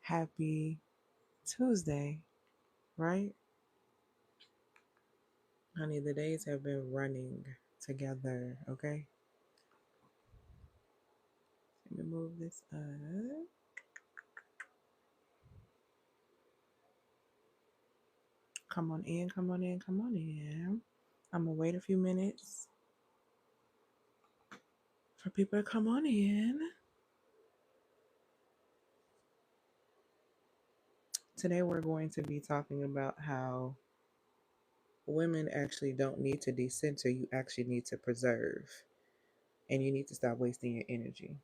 Happy Tuesday, right? Honey, the days have been running together, okay? Let me move this up. Come on in, come on in, come on in. I'm gonna wait a few minutes for people to come on in. Today we're going to be talking about how women actually don't need to decenter, you actually need to preserve. And you need to stop wasting your energy.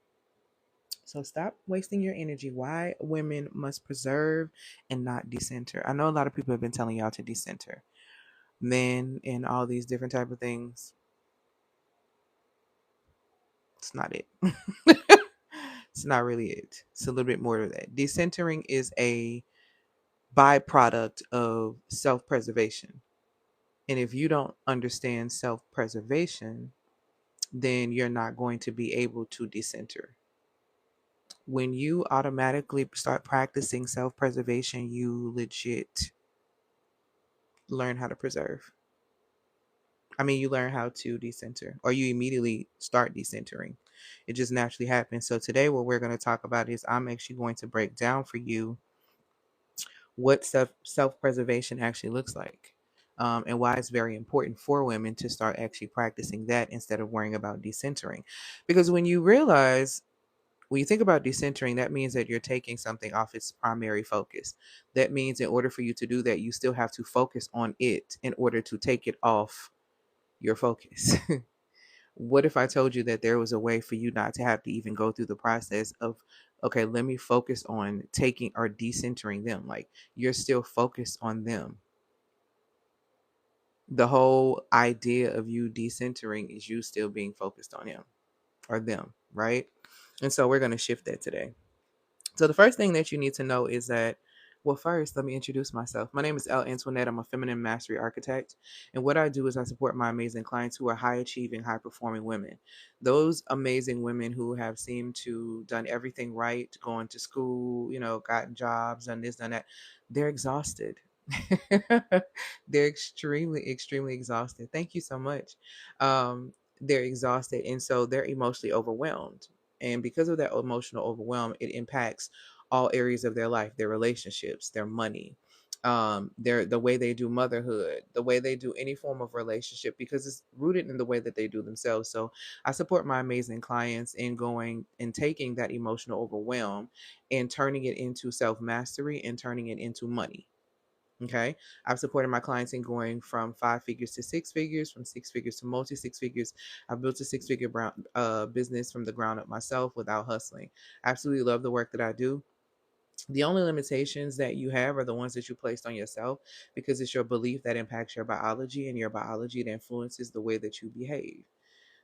So stop wasting your energy. Why women must preserve and not decenter. I know a lot of people have been telling y'all to decenter men and all these different type of things. It's not it. It's not really it. It's a little bit more to that. Decentering is a byproduct of self-preservation. And if you don't understand self-preservation, then you're not going to be able to decenter. When you automatically start practicing self-preservation, you legit learn how to preserve. I mean, you learn how to decenter, or you immediately start decentering. It just naturally happens. So today, what we're going to talk about is I'm actually going to break down for you what self-preservation actually looks like, and why it's very important for women to start actually practicing that instead of worrying about decentering. Because when you think about decentering, that means that you're taking something off its primary focus. That means in order for you to do that, you still have to focus on it in order to take it off your focus. What if I told you that there was a way for you not to have to even go through the process of, okay, let me focus on taking or decentering them? Like you're still focused on them. The whole idea of you decentering is you still being focused on him or them, right? And so we're going to shift that today. So the first thing that you need to know is that, well, first, let me introduce myself. My name is Elle Antoinette. I'm a feminine mastery architect. And what I do is I support my amazing clients who are high achieving, high performing women. Those amazing women who have seemed to done everything right, going to school, gotten jobs, done this, done that. They're exhausted. They're extremely, extremely exhausted. Thank you so much. They're exhausted. And so they're emotionally overwhelmed. And because of that emotional overwhelm, it impacts all areas of their life, their relationships, their money, the way they do motherhood, the way they do any form of relationship, because it's rooted in the way that they do themselves. So I support my amazing clients in going and taking that emotional overwhelm and turning it into self-mastery and turning it into money. Okay. I've supported my clients in going from 5 figures to 6 figures, from 6 figures to multi 6 figures. I've built a 6 figure business from the ground up myself without hustling. I absolutely love the work that I do. The only limitations that you have are the ones that you placed on yourself, because it's your belief that impacts your biology, and your biology that influences the way that you behave.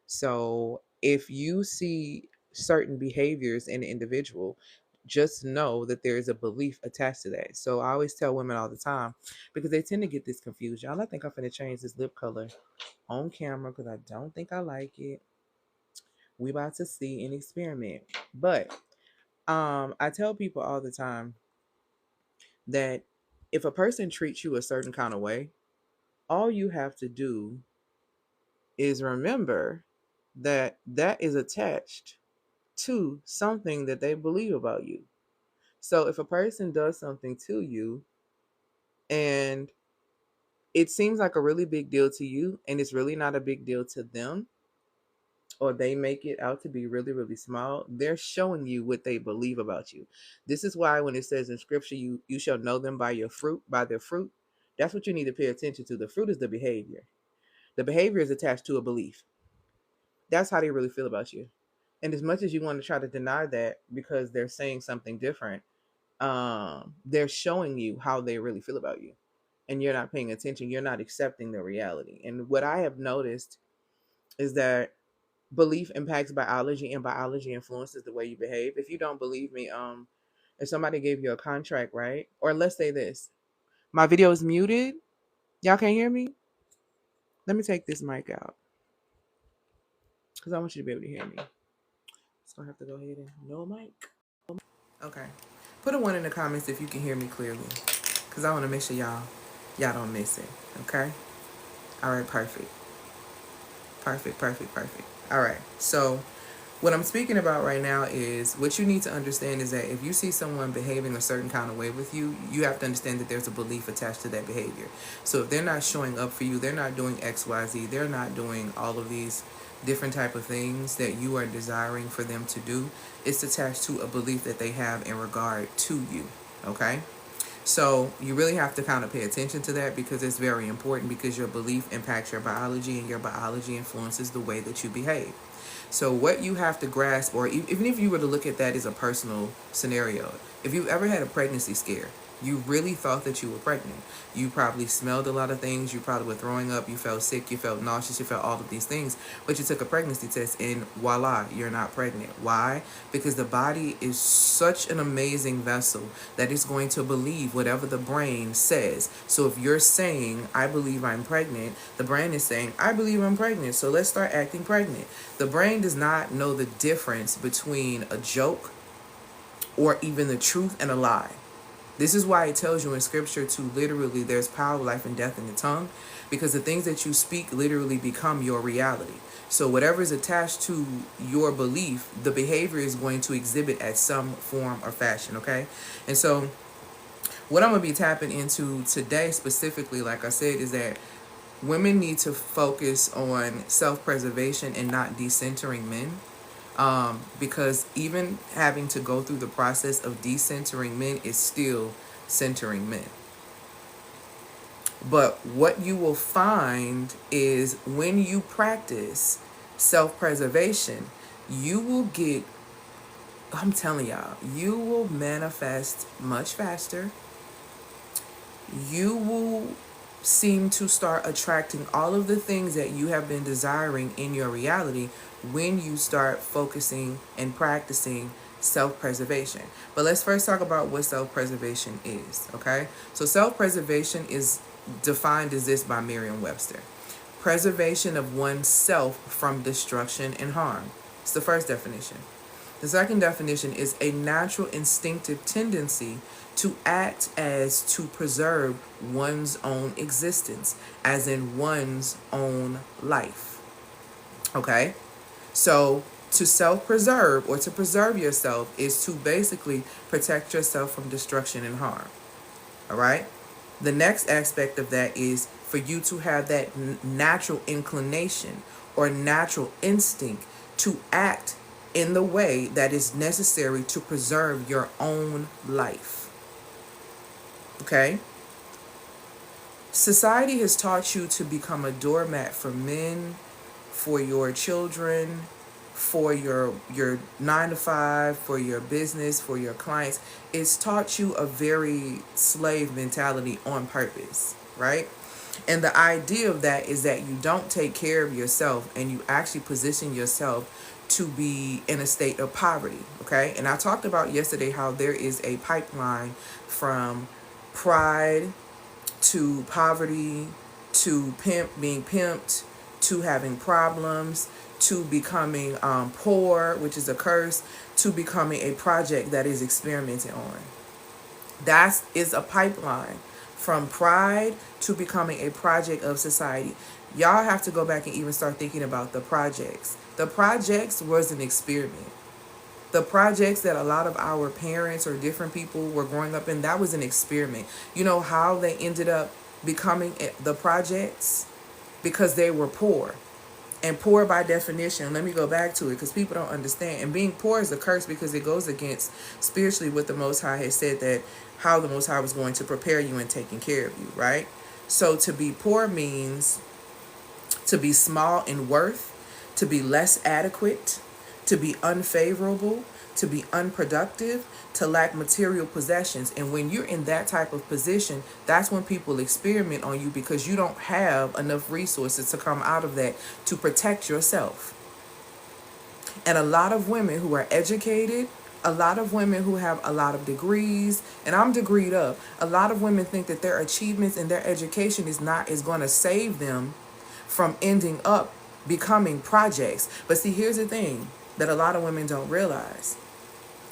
So if you see certain behaviors in an individual, just know that there is a belief attached to that. So I always tell women all the time, because they tend to get this confused. Y'all, I think I'm going to change this lip color on camera because I don't think I like it. We about to see an experiment. But I tell people all the time that if a person treats you a certain kind of way, all you have to do is remember that that is attached to something that they believe about you. So if a person does something to you and it seems like a really big deal to you and it's really not a big deal to them, or they make it out to be really, really small, they're showing you what they believe about you. This is why when it says in scripture, you shall know them by your fruit, by their fruit. That's what you need to pay attention to. The fruit is the behavior. The behavior is attached to a belief. That's how they really feel about you. And as much as you want to try to deny that because they're saying something different, they're showing you how they really feel about you. And you're not paying attention. You're not accepting the reality. And what I have noticed is that belief impacts biology, and biology influences the way you behave. If you don't believe me, if somebody gave you a contract, right? Or let's say this. My video is muted. Y'all can't hear me? Let me take this mic out, because I want you to be able to hear me. So I have to go ahead and no mic. Okay. Put a 1 in the comments if you can hear me clearly, because I want to make sure y'all don't miss it. Okay? All right, perfect. All right, so what I'm speaking about right now is what you need to understand is that if you see someone behaving a certain kind of way with you, you have to understand that there's a belief attached to that behavior. So if they're not showing up for you, they're not doing XYZ, they're not doing all of these different type of things that you are desiring for them to do, it's attached to a belief that they have in regard to you. Okay? So you really have to kind of pay attention to that, because it's very important, because your belief impacts your biology, and your biology influences the way that you behave. So what you have to grasp, or even if you were to look at that as a personal scenario, if you've ever had a pregnancy scare, you really thought that you were pregnant. You probably smelled a lot of things. You probably were throwing up. You felt sick. You felt nauseous. You felt all of these things. But you took a pregnancy test and voila, you're not pregnant. Why? Because the body is such an amazing vessel that it's going to believe whatever the brain says. So if you're saying, I believe I'm pregnant, the brain is saying, I believe I'm pregnant. So let's start acting pregnant. The brain does not know the difference between a joke or even the truth and a lie. This is why it tells you in scripture to literally, there's power, life, and death in the tongue, because the things that you speak literally become your reality. So whatever is attached to your belief, the behavior is going to exhibit at some form or fashion, okay? And so what I'm going to be tapping into today specifically, like I said, is that women need to focus on self-preservation and not decentering men. Because even having to go through the process of decentering men is still centering men. But what you will find is when you practice self-preservation, you will get, I'm telling y'all, you will manifest much faster. You will seem to start attracting all of the things that you have been desiring in your reality when you start focusing and practicing self-preservation. But let's first talk about what self-preservation is, okay? So self-preservation is defined as this by Merriam-Webster. Preservation of oneself from destruction and harm. It's the first definition. The second definition is a natural instinctive tendency to act as to preserve one's own existence, as in one's own life. Okay? So to self-preserve or to preserve yourself is to basically protect yourself from destruction and harm. All right? The next aspect of that is for you to have that natural inclination or natural instinct to act in the way that is necessary to preserve your own life. Okay? Society has taught you to become a doormat for men, for your children, for your 9 to 5, for your business, for your clients. It's taught you a very slave mentality on purpose, right? And the idea of that is that you don't take care of yourself and you actually position yourself to be in a state of poverty, okay? And I talked about yesterday how there is a pipeline from pride to poverty to being pimped to having problems to becoming poor, which is a curse, to becoming a project that is experimented on. That is a pipeline from pride to becoming a project of society. Y'all have to go back and even start thinking about the projects. The projects was an experiment. The projects that a lot of our parents or different people were growing up in, that was an experiment. You know how they ended up becoming the projects? Because they were poor. And poor by definition, let me go back to it because people don't understand. And being poor is a curse because it goes against spiritually what the Most High has said, that how the Most High was going to prepare you and taking care of you, right? So to be poor means to be small in worth, to be less adequate, to be unfavorable, to be unproductive, to lack material possessions. And when you're in that type of position, that's when people experiment on you because you don't have enough resources to come out of that to protect yourself. And a lot of women who are educated, a lot of women who have a lot of degrees, and I'm degreed up, a lot of women think that their achievements and their education is going to save them from ending up becoming projects. But see, here's the thing that a lot of women don't realize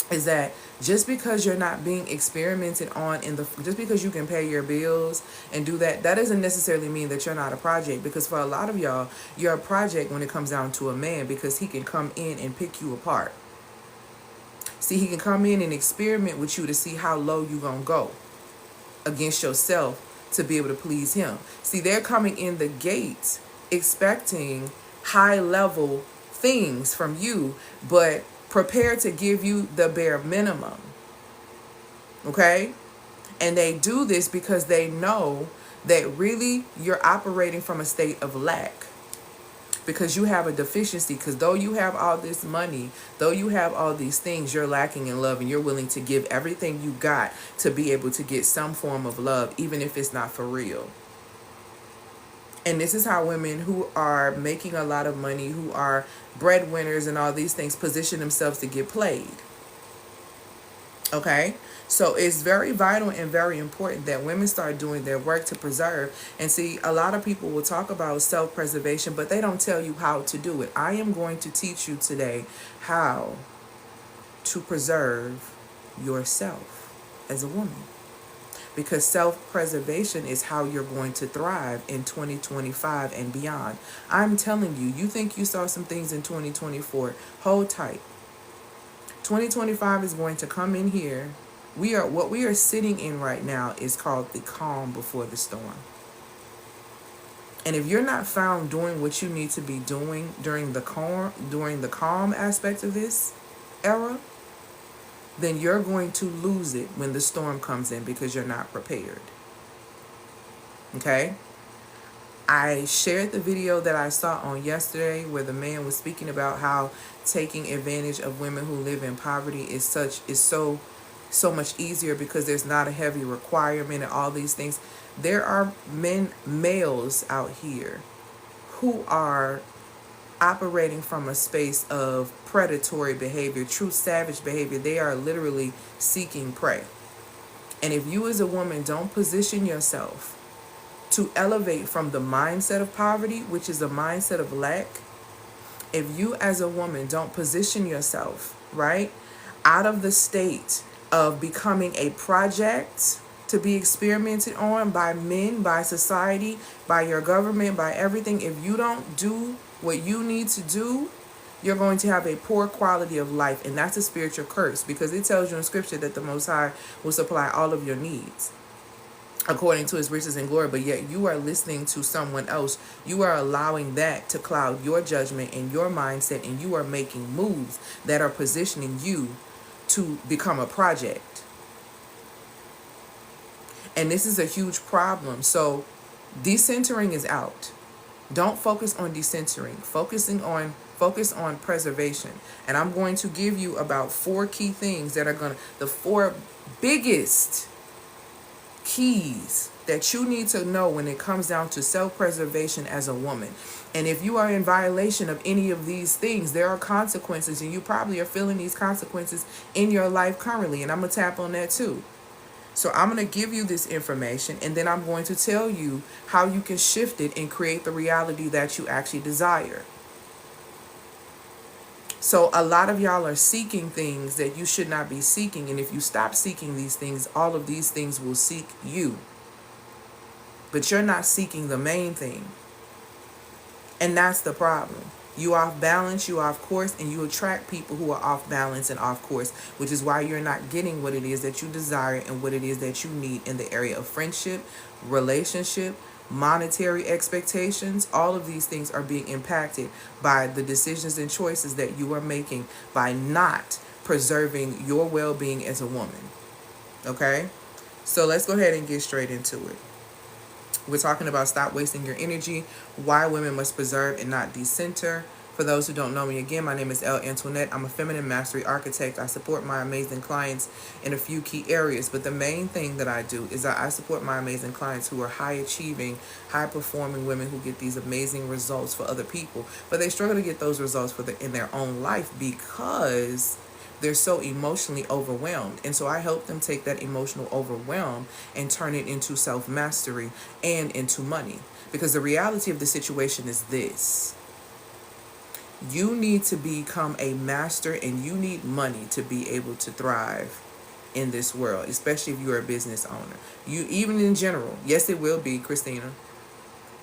is that Just because you're not being experimented on just because you can pay your bills and do that, that doesn't necessarily mean that you're not a project. Because for a lot of y'all, you're a project when it comes down to a man, because he can come in and pick you apart. See, he can come in and experiment with you to see how low you gonna go against yourself to be able to please him. See, they're coming in the gate expecting high level things from you, but prepared to give you the bare minimum. Okay? And they do this because they know that really you're operating from a state of lack. Because you have a deficiency. Because though you have all this money, though you have all these things, you're lacking in love, and you're willing to give everything you got to be able to get some form of love, even if it's not for real. And this is how women who are making a lot of money, who are breadwinners and all these things, position themselves to get played. Okay? So it's very vital and very important that women start doing their work to preserve. And see, a lot of people will talk about self-preservation, but they don't tell you how to do it. I am going to teach you today how to preserve yourself as a woman. Because self-preservation is how you're going to thrive in 2025 and beyond. I'm telling you, you think you saw some things in 2024. Hold tight. 2025 is going to come in here. What we are sitting in right now is called the calm before the storm. And if you're not found doing what you need to be doing during the calm aspect of this era, then you're going to lose it when the storm comes in, because you're not prepared. Okay? I shared the video that I saw on yesterday where the man was speaking about how taking advantage of women who live in poverty is so much easier because there's not a heavy requirement and all these things. There are males out here who are operating from a space of predatory behavior, true savage behavior. They are literally seeking prey. And if you as a woman don't position yourself to elevate from the mindset of poverty, which is a mindset of lack, if you as a woman don't position yourself, right, out of the state of becoming a project to be experimented on by men, by society, by your government, by everything, if you don't do what you need to do, you're going to have a poor quality of life. And that's a spiritual curse, because it tells you in scripture that the Most High will supply all of your needs according to his riches and glory, but yet you are listening to someone else. You are allowing that to cloud your judgment and your mindset, and you are making moves that are positioning you to become a project. And this is a huge problem. So decentering is out. Don't focus on decentering. Focus on preservation. And I'm going to give you about 4 key things that are the 4 biggest keys that you need to know when it comes down to self-preservation as a woman. And if you are in violation of any of these things, there are consequences, and you probably are feeling these consequences in your life currently. And I'm going to tap on that too. So I'm going to give you this information, and then I'm going to tell you how you can shift it and create the reality that you actually desire. So a lot of y'all are seeking things that you should not be seeking. And if you stop seeking these things, all of these things will seek you. But you're not seeking the main thing. And that's the problem. You off balance, you off course, and you attract people who are off balance and off course, which is why you're not getting what it is that you desire and what it is that you need in the area of friendship, relationship, monetary expectations. All of these things are being impacted by the decisions and choices that you are making by not preserving your well-being as a woman. Okay? So let's go ahead and get straight into it. We're talking about stop wasting your energy, why women must preserve and not decenter. For those who don't know me, again, my name is Elle Antoinette. I'm a feminine mastery architect. I support my amazing clients in a few key areas, but the main thing that I do is that I support my amazing clients who are high-achieving, high-performing women who get these amazing results for other people, but they struggle to get those results in their own life because they're so emotionally overwhelmed. And so I help them take that emotional overwhelm and turn it into self-mastery and into money. Because the reality of the situation is this: you need to become a master, and you need money to be able to thrive in this world, especially if you're a business owner. You, even in general, yes, it will be, Christina.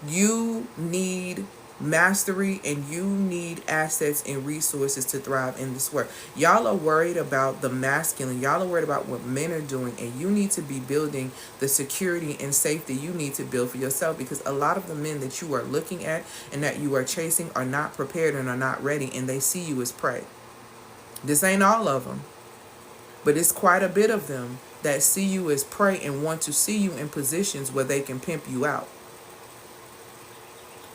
You need mastery and you need assets and resources to thrive in this world. Y'all are worried about the masculine. Y'all are worried about what men are doing, and you need to be building the security and safety you need to build for yourself, because a lot of the men that you are looking at and that you are chasing are not prepared and are not ready, and they see you as prey. This ain't all of them, but it's quite a bit of them that see you as prey and want to see you in positions where they can pimp you out.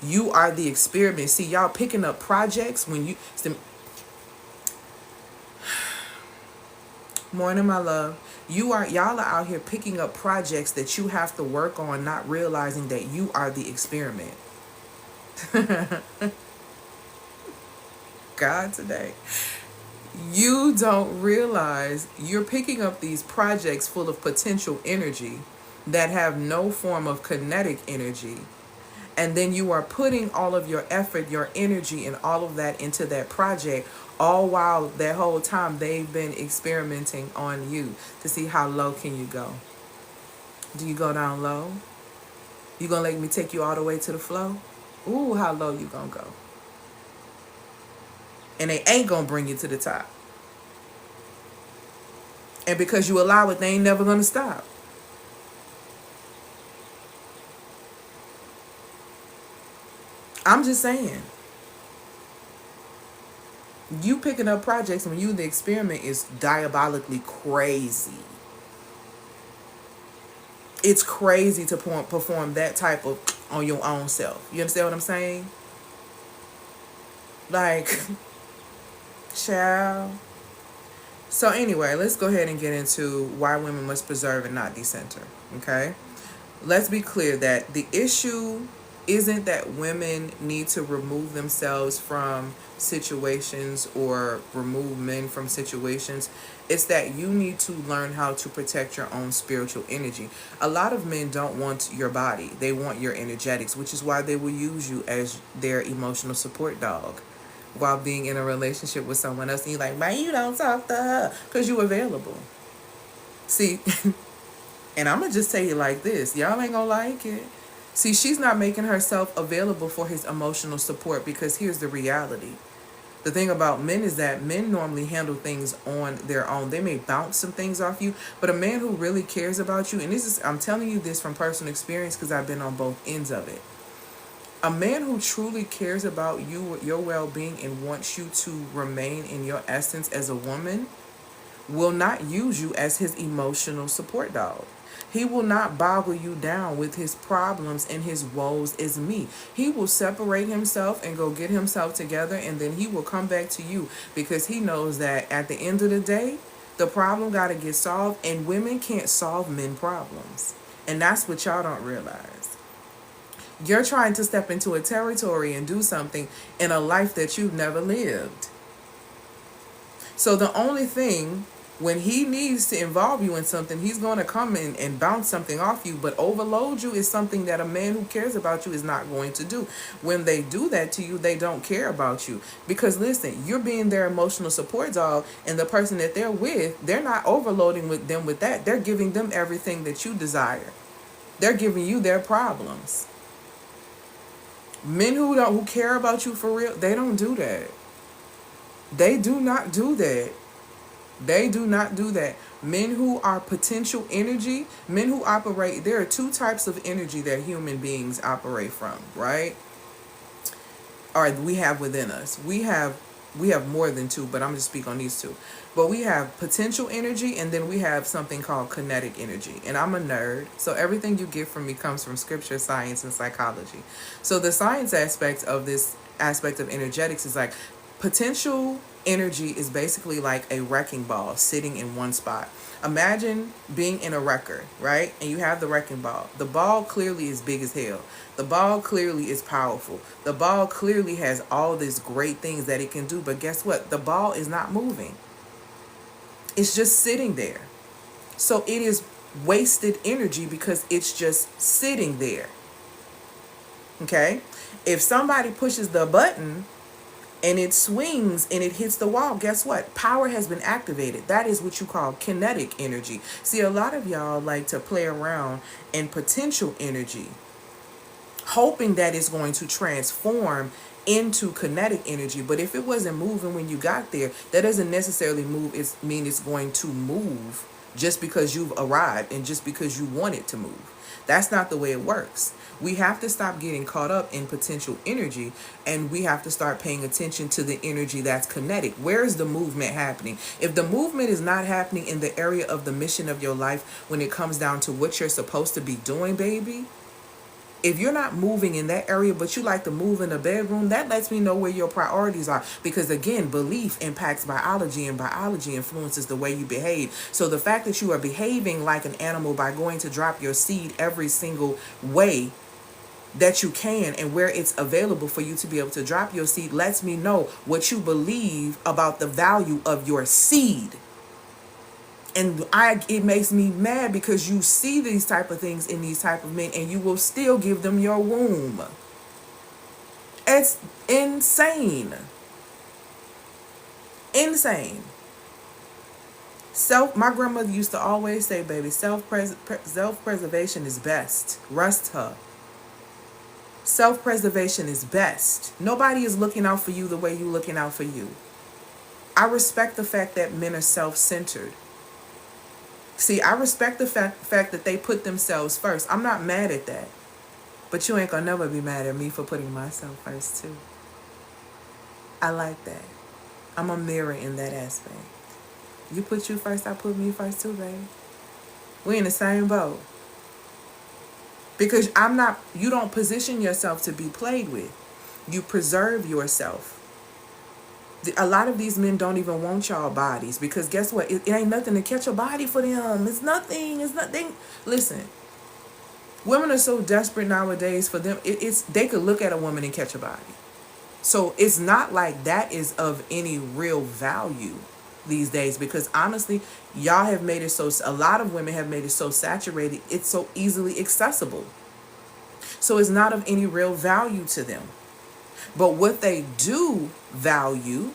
You are the experiment. See, y'all picking up projects when you... Morning, my love. Y'all are out here picking up projects that you have to work on, not realizing that you are the experiment. God, today. You don't realize you're picking up these projects full of potential energy that have no form of kinetic energy. And then you are putting all of your effort, your energy, and all of that into that project, all while that whole time they've been experimenting on you to see how low can you go. Do you go down low? You gonna let me take you all the way to the flow? Ooh, how low you gonna go? And they ain't gonna bring you to the top. And because you allow it, they ain't never gonna stop. I'm just saying. You picking up projects when you the experiment is diabolically crazy. It's crazy to perform that type of on your own self. You understand what I'm saying? Like, child. So anyway, let's go ahead and get into why women must preserve and not decenter. Okay? Let's be clear that the issue isn't that women need to remove themselves from situations or remove men from situations. It's that you need to learn how to protect your own spiritual energy. A lot of men don't want your body. They want your energetics, which is why they will use you as their emotional support dog while being in a relationship with someone else. And you're like, why you don't talk to her? Because you're available. See, and I'm going to just tell you like this. Y'all ain't going to like it. See, she's not making herself available for his emotional support, because here's the reality. The thing about men is that men normally handle things on their own. They may bounce some things off you, but a man who really cares about you, and this is, I'm telling you this from personal experience because I've been on both ends of it. A man who truly cares about you, your well-being, and wants you to remain in your essence as a woman will not use you as his emotional support dog. He will not boggle you down with his problems and his woes as me. He will separate himself and go get himself together, and then he will come back to you, because he knows that at the end of the day, the problem got to get solved, and women can't solve men problems. And that's what y'all don't realize. You're trying to step into a territory and do something in a life that you've never lived. So the only thing, when he needs to involve you in something, he's going to come in and bounce something off you. But overload you is something that a man who cares about you is not going to do. When they do that to you, they don't care about you. Because listen, you're being their emotional support dog, and the person that they're with, they're not overloading with them with that. They're giving them everything that you desire. They're giving you their problems. Men who care about you for real, they don't do that. They do not do that. They do not do that. Men who are potential energy, men who operate, there are two types of energy that human beings operate from, right? Or we have within us. We have more than two, but I'm just speak on these two. But we have potential energy, and then we have something called kinetic energy. And I'm a nerd, so everything you get from me comes from scripture, science, and psychology. So the science aspect of this aspect of energetics is like, potential energy is basically like a wrecking ball sitting in one spot. Imagine being in a wrecker, right? And you have the wrecking ball. The ball clearly is big as hell. The ball clearly is powerful. The ball clearly has all these great things that it can do. But guess what? The ball is not moving. It's just sitting there. So it is wasted energy because it's just sitting there. Okay? If somebody pushes the button, and it swings and it hits the wall, guess what? Power has been activated. That is what you call kinetic energy. See, a lot of y'all like to play around in potential energy, hoping that it's going to transform into kinetic energy. But if it wasn't moving when you got there, that doesn't necessarily mean it's going to move just because you've arrived and just because you want it to move. That's not the way it works. We have to stop getting caught up in potential energy, and we have to start paying attention to the energy that's kinetic. Where is the movement happening? If the movement is not happening in the area of the mission of your life, when it comes down to what you're supposed to be doing, baby, if you're not moving in that area, but you like to move in the bedroom, that lets me know where your priorities are. Because again, belief impacts biology, and biology influences the way you behave. So the fact that you are behaving like an animal by going to drop your seed every single way that you can and where it's available for you to be able to drop your seed lets me know what you believe about the value of your seed. And it makes me mad because you see these type of things in these type of men, and you will still give them your womb. It's insane. Insane. My grandmother used to always say, baby, self-preservation is best. Rest her. Self-preservation is best. Nobody is looking out for you the way you're looking out for you. I respect the fact that men are self-centered. See, I respect the fact that they put themselves first. I'm not mad at that. But you ain't gonna never be mad at me for putting myself first, too. I like that. I'm a mirror in that aspect. You put you first, I put me first, too, baby. We in the same boat. Because you don't position yourself to be played with. You preserve yourself. A lot of these men don't even want y'all bodies, because guess what? It ain't nothing to catch a body for them. It's nothing. Listen, women are so desperate nowadays for them. They could look at a woman and catch a body. So it's not like that is of any real value these days, because honestly, y'all have made it so, a lot of women have made it so saturated, it's so easily accessible. So it's not of any real value to them. But what they do value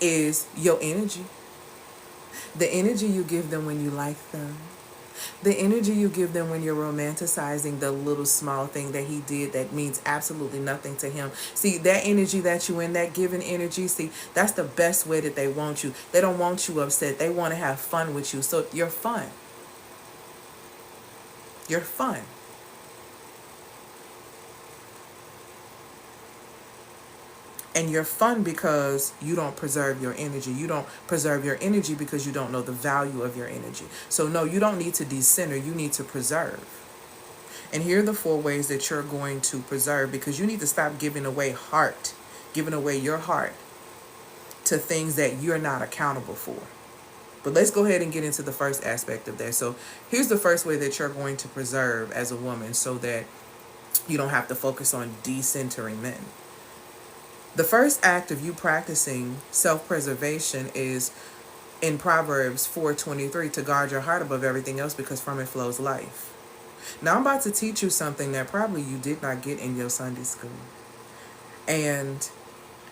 is your energy. The energy you give them when you like them. The energy you give them when you're romanticizing the little small thing that he did that means absolutely nothing to him. See, that energy that you in, that giving energy, see, that's the best way that they want you. They don't want you upset. They want to have fun with you. So you're fun. You're fun. And you're fun because you don't preserve your energy. You don't preserve your energy because you don't know the value of your energy. So no, you don't need to decenter. You need to preserve. And here are the 4 ways that you're going to preserve, because you need to stop giving away your heart to things that you're not accountable for. But let's go ahead and get into the first aspect of that. So here's the first way that you're going to preserve as a woman, so that you don't have to focus on decentering men. The first act of you practicing self-preservation is in Proverbs 4:23, to guard your heart above everything else, because from it flows life. Now I'm about to teach you something that probably you did not get in your Sunday school. And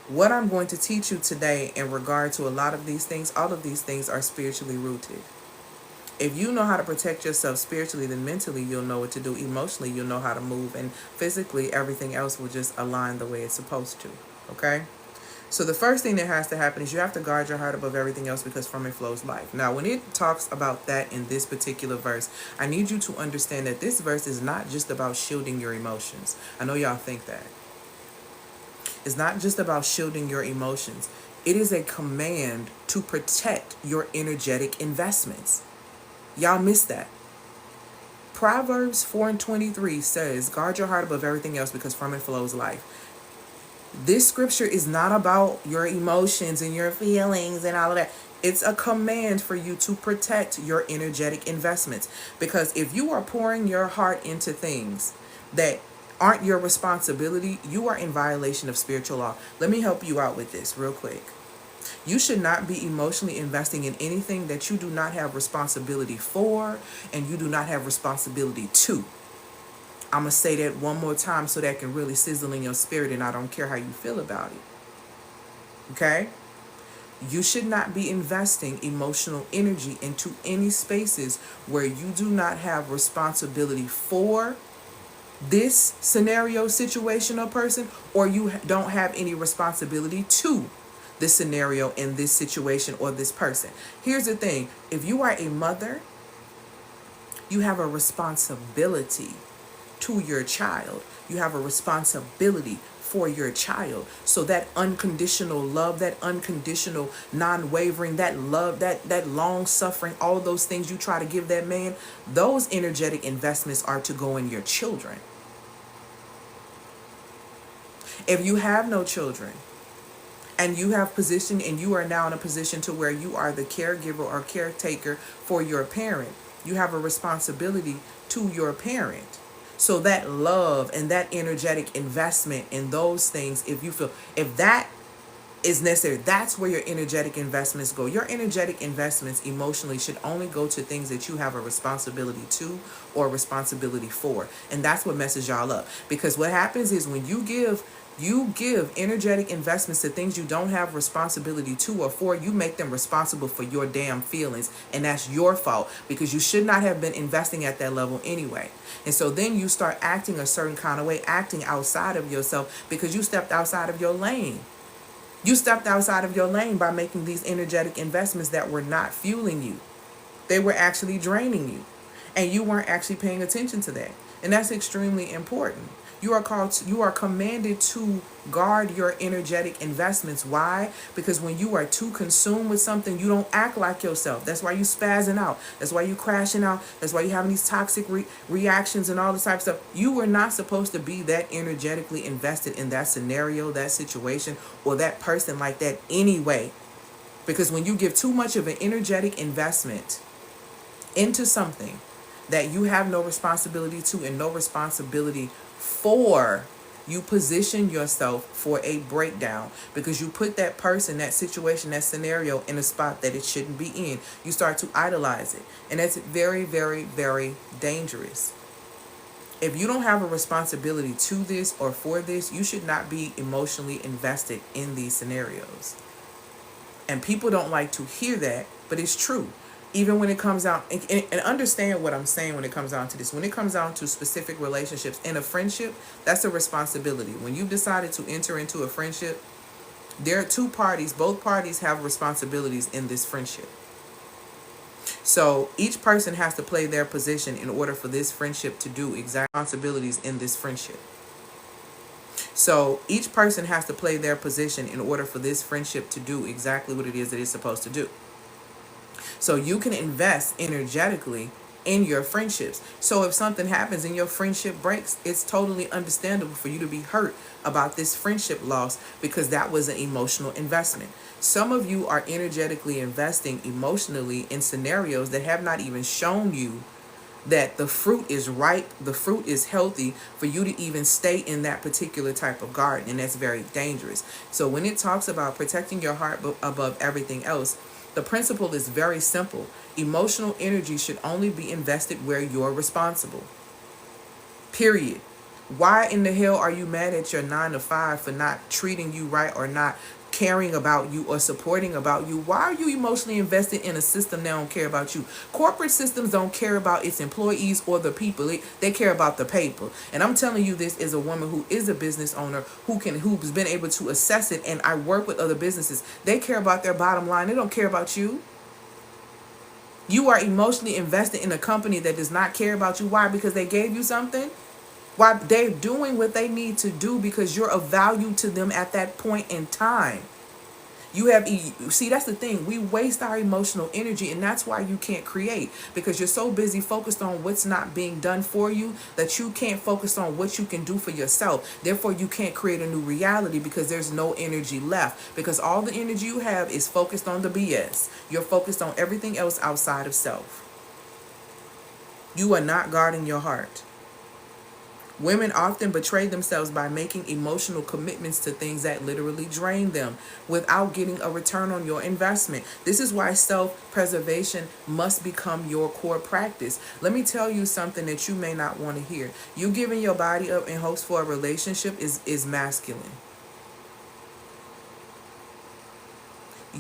what I'm going to teach you today in regard to a lot of these things, all of these things are spiritually rooted. If you know how to protect yourself spiritually, then mentally you'll know what to do. Emotionally, you'll know how to move. And physically, everything else will just align the way it's supposed to. Okay? So the first thing that has to happen is you have to guard your heart above everything else, because from it flows life. Now, when it talks about that in this particular verse, I need you to understand that this verse is not just about shielding your emotions. I know y'all think that. It's not just about shielding your emotions. It is a command to protect your energetic investments. Y'all missed that. Proverbs 4:23 says, guard your heart above everything else, because from it flows life. This scripture is not about your emotions and your feelings and all of that. It's a command for you to protect your energetic investments. Because if you are pouring your heart into things that aren't your responsibility, you are in violation of spiritual law. Let me help you out with this real quick. You should not be emotionally investing in anything that you do not have responsibility for and you do not have responsibility to. I'm going to say that one more time so that can really sizzle in your spirit, and I don't care how you feel about it. Okay? You should not be investing emotional energy into any spaces where you do not have responsibility for this scenario, situation, or person, or you don't have any responsibility to this scenario in this situation or this person. Here's the thing: if you are a mother, you have a responsibility to your child. You have a responsibility for your child. So that unconditional love, that unconditional non-wavering, that love, that long suffering, all those things you try to give that man, those energetic investments are to go in your children. If you have no children and you have position and you are now in a position to where you are the caregiver or caretaker for your parent, you have a responsibility to your parent. So that love and that energetic investment in those things, if you feel, if that is necessary, that's where your energetic investments go. Your energetic investments emotionally should only go to things that you have a responsibility to or responsibility for. And that's what messes y'all up. Because what happens is when you give energetic investments to things you don't have responsibility to or for, you make them responsible for your damn feelings. And that's your fault, because you should not have been investing at that level anyway. And so then you start acting a certain kind of way, acting outside of yourself, because you stepped outside of your lane. You stepped outside of your lane by making these energetic investments that were not fueling you. They were actually draining you. And you weren't actually paying attention to that. And that's extremely important. You are commanded to guard your energetic investments. Why? Because when you are too consumed with something, you don't act like yourself. That's why you spazzing out. That's why you crashing out. That's why you having these toxic reactions and all this type of stuff. You were not supposed to be that energetically invested in that scenario, that situation, or that person like that anyway. Because when you give too much of an energetic investment into something that you have no responsibility to and no responsibility for, you position yourself for a breakdown, because you put that person, that situation, that scenario in a spot that it shouldn't be in. You start to idolize it. And that's very, very, very dangerous. If you don't have a responsibility to this or for this, you should not be emotionally invested in these scenarios. And people don't like to hear that, but it's true. Even when it comes out, and understand what I'm saying when it comes down to this. When it comes down to specific relationships in a friendship, that's a responsibility. When you've decided to enter into a friendship, there are two parties. Both parties have responsibilities in this friendship. So each person has to play their position in order for this friendship to do exact responsibilities in this friendship. So each person has to play their position in order for this friendship to do exactly what it is that it's supposed to do. So you can invest energetically in your friendships. So if something happens and your friendship breaks, it's totally understandable for you to be hurt about this friendship loss, because that was an emotional investment. Some of you are energetically investing emotionally in scenarios that have not even shown you that the fruit is ripe, the fruit is healthy for you to even stay in that particular type of garden. And that's very dangerous. So when it talks about protecting your heart above everything else, the principle is very simple. Emotional energy should only be invested where you're responsible. Period. Why in the hell are you mad at your 9 to 5 for not treating you right or not caring about you or supporting about you? Why are you emotionally invested in a system that don't care about you? Corporate systems don't care about its employees or the people. They care about the paper. And I'm telling you this as a woman who is a business owner who's been able to assess it, and I work with other businesses. They care about their bottom line. They don't care about you. You are emotionally invested in a company that does not care about you. Why? Because they gave you something? Why? They're doing what they need to do because you're of value to them at that point in time. See, that's the thing. We waste our emotional energy, and that's why you can't create, because you're so busy focused on what's not being done for you that you can't focus on what you can do for yourself. Therefore, you can't create a new reality because there's no energy left, because all the energy you have is focused on the BS. You're focused on everything else outside of self. You are not guarding your heart. Women often betray themselves by making emotional commitments to things that literally drain them without getting a return on your investment. This is why self-preservation must become your core practice. Let me tell you something that you may not want to hear. You giving your body up in hopes for a relationship is masculine.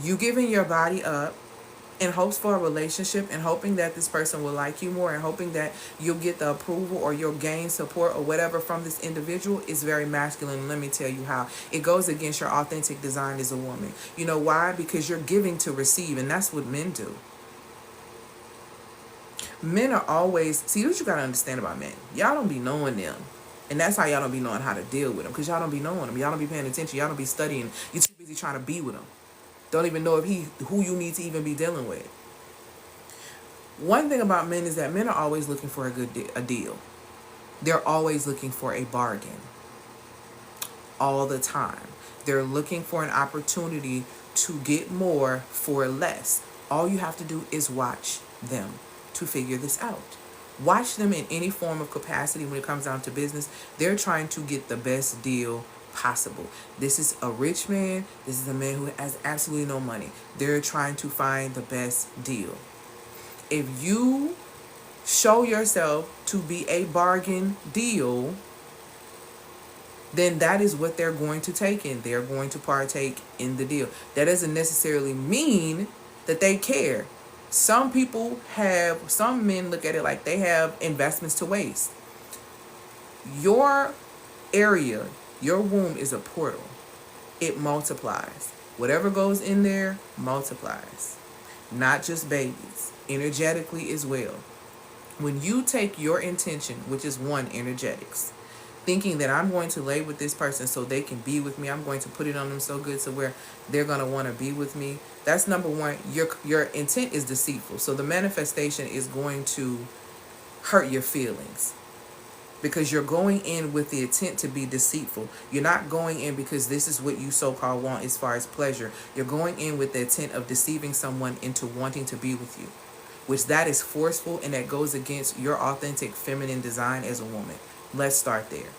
You giving your body up in hopes for a relationship and hoping that this person will like you more and hoping that you'll get the approval or you'll gain support or whatever from this individual is very masculine. Let me tell you how. It goes against your authentic design as a woman. You know why? Because you're giving to receive, and that's what men do. Men are always, see what you got to understand about men. Y'all don't be knowing them. And that's how y'all don't be knowing how to deal with them. Because y'all don't be knowing them. Y'all don't be paying attention. Y'all don't be studying. You're too busy trying to be with them. Don't even know if who you need to even be dealing with. One thing about men is that men are always looking for a deal. They're always looking for a bargain. All the time. They're looking for an opportunity to get more for less. All you have to do is watch them to figure this out. Watch them in any form of capacity when it comes down to business. They're trying to get the best deal possible. This is a rich man. This is a man who has absolutely no money. They're trying to find the best deal. If you show yourself to be a bargain deal, then that is what they're going to take in. They're going to partake in the deal. That doesn't necessarily mean that they care. Some men look at it like they have investments to waste. Your area, your womb is a portal. It multiplies. Whatever goes in there multiplies. Not just babies, energetically as well. When you take your intention, which is one, energetics, thinking that I'm going to lay with this person so they can be with me, I'm going to put it on them so good to where they're going to want to be with me. That's number one. Your intent is deceitful. So the manifestation is going to hurt your feelings because you're going in with the intent to be deceitful. You're not going in because this is what you so-called want as far as pleasure. You're going in with the intent of deceiving someone into wanting to be with you, which that is forceful and that goes against your authentic feminine design as a woman. Let's start there.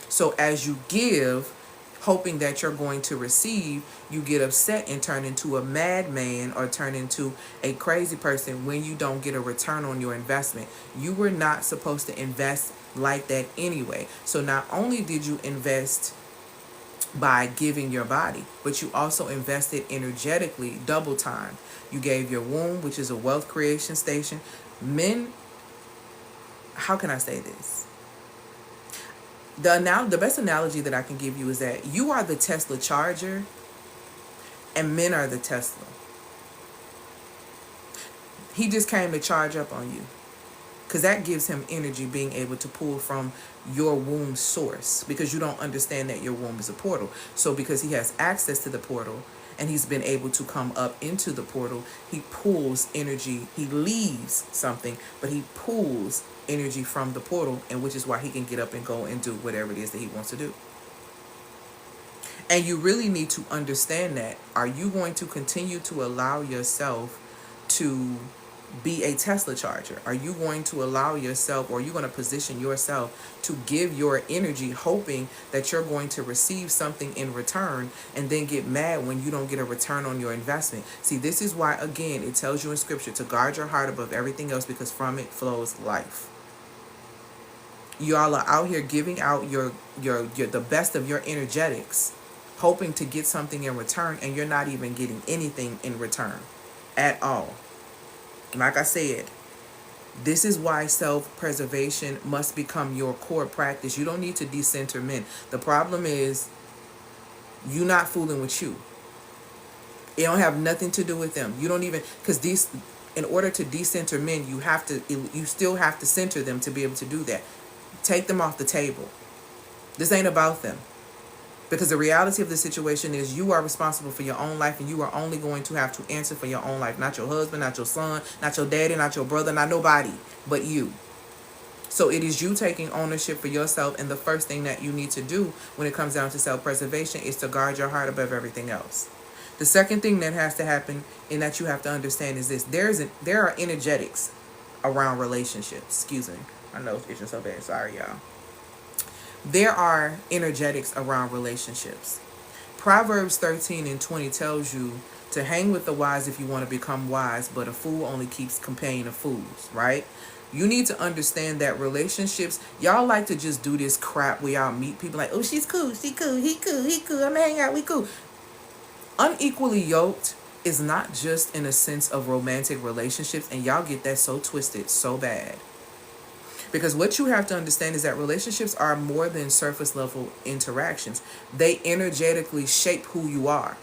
So as you give, hoping that you're going to receive, you get upset and turn into a madman or turn into a crazy person when you don't get a return on your investment. You were not supposed to invest like that anyway. So not only did you invest by giving your body, but you also invested energetically double time. You gave your womb, which is a wealth creation station. Men, how can I say this? The best analogy that I can give you is that you are the Tesla charger and men are the Tesla. He just came to charge up on you because that gives him energy, being able to pull from your womb source, because you don't understand that your womb is a portal. So because he has access to the portal and he's been able to come up into the portal, he pulls energy. He leaves something, but he pulls energy from the portal, and which is why he can get up and go and do whatever it is that he wants to do. And you really need to understand that. Are you going to continue to allow yourself to be a Tesla charger? Are you going to allow yourself, or are you going to position yourself to give your energy hoping that you're going to receive something in return and then get mad when you don't get a return on your investment? See, this is why, again, it tells you in scripture to guard your heart above everything else, because from it flows life. Y'all are out here giving out your the best of your energetics, hoping to get something in return, and you're not even getting anything in return at all. Like I said, this is why self-preservation must become your core practice. You don't need to decenter men. The problem is you not fooling with you. It don't have nothing to do with them. You don't even, because these, in order to decenter men, you still have to center them to be able to do that. Take them off the table. This ain't about them. Because the reality of the situation is you are responsible for your own life, and you are only going to have to answer for your own life. Not your husband, not your son, not your daddy, not your brother, not nobody but you. So it is you taking ownership for yourself, and the first thing that you need to do when it comes down to self-preservation is to guard your heart above everything else. The second thing that has to happen and that you have to understand is this. There are energetics around relationships. Excuse me. I know it's itching so bad. Sorry, y'all. There are energetics around relationships. Proverbs 13:20 tells you to hang with the wise if you want to become wise, but a fool only keeps companion of fools, right? You need to understand that relationships, y'all like to just do this crap where y'all meet people like, oh, she's cool, she cool, he cool, I'm gonna hang out, we cool. Unequally yoked is not just in a sense of romantic relationships, and y'all get that so twisted so bad. Because what you have to understand is that relationships are more than surface level interactions. They energetically shape who you are.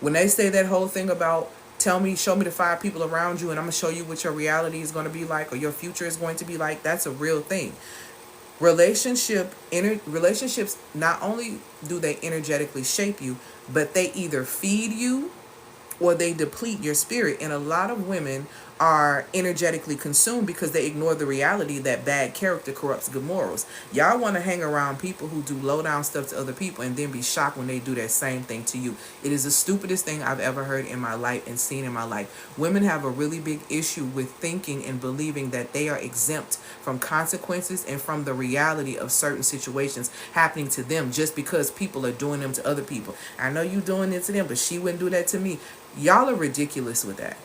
When they say that whole thing about show me the 5 people around you and I'm going to show you what your reality is going to be like or your future is going to be like, that's a real thing. Relationships, not only do they energetically shape you, but they either feed you or they deplete your spirit. And a lot of women are energetically consumed because they ignore the reality that bad character corrupts good morals. Y'all want to hang around people who do low down stuff to other people and then be shocked when they do that same thing to you. It is the stupidest thing I've ever heard in my life and seen in my life. Women have a really big issue with thinking and believing that they are exempt from consequences and from the reality of certain situations happening to them just because people are doing them to other people. I know you doing it to them, but she wouldn't do that to me. Y'all are ridiculous with that.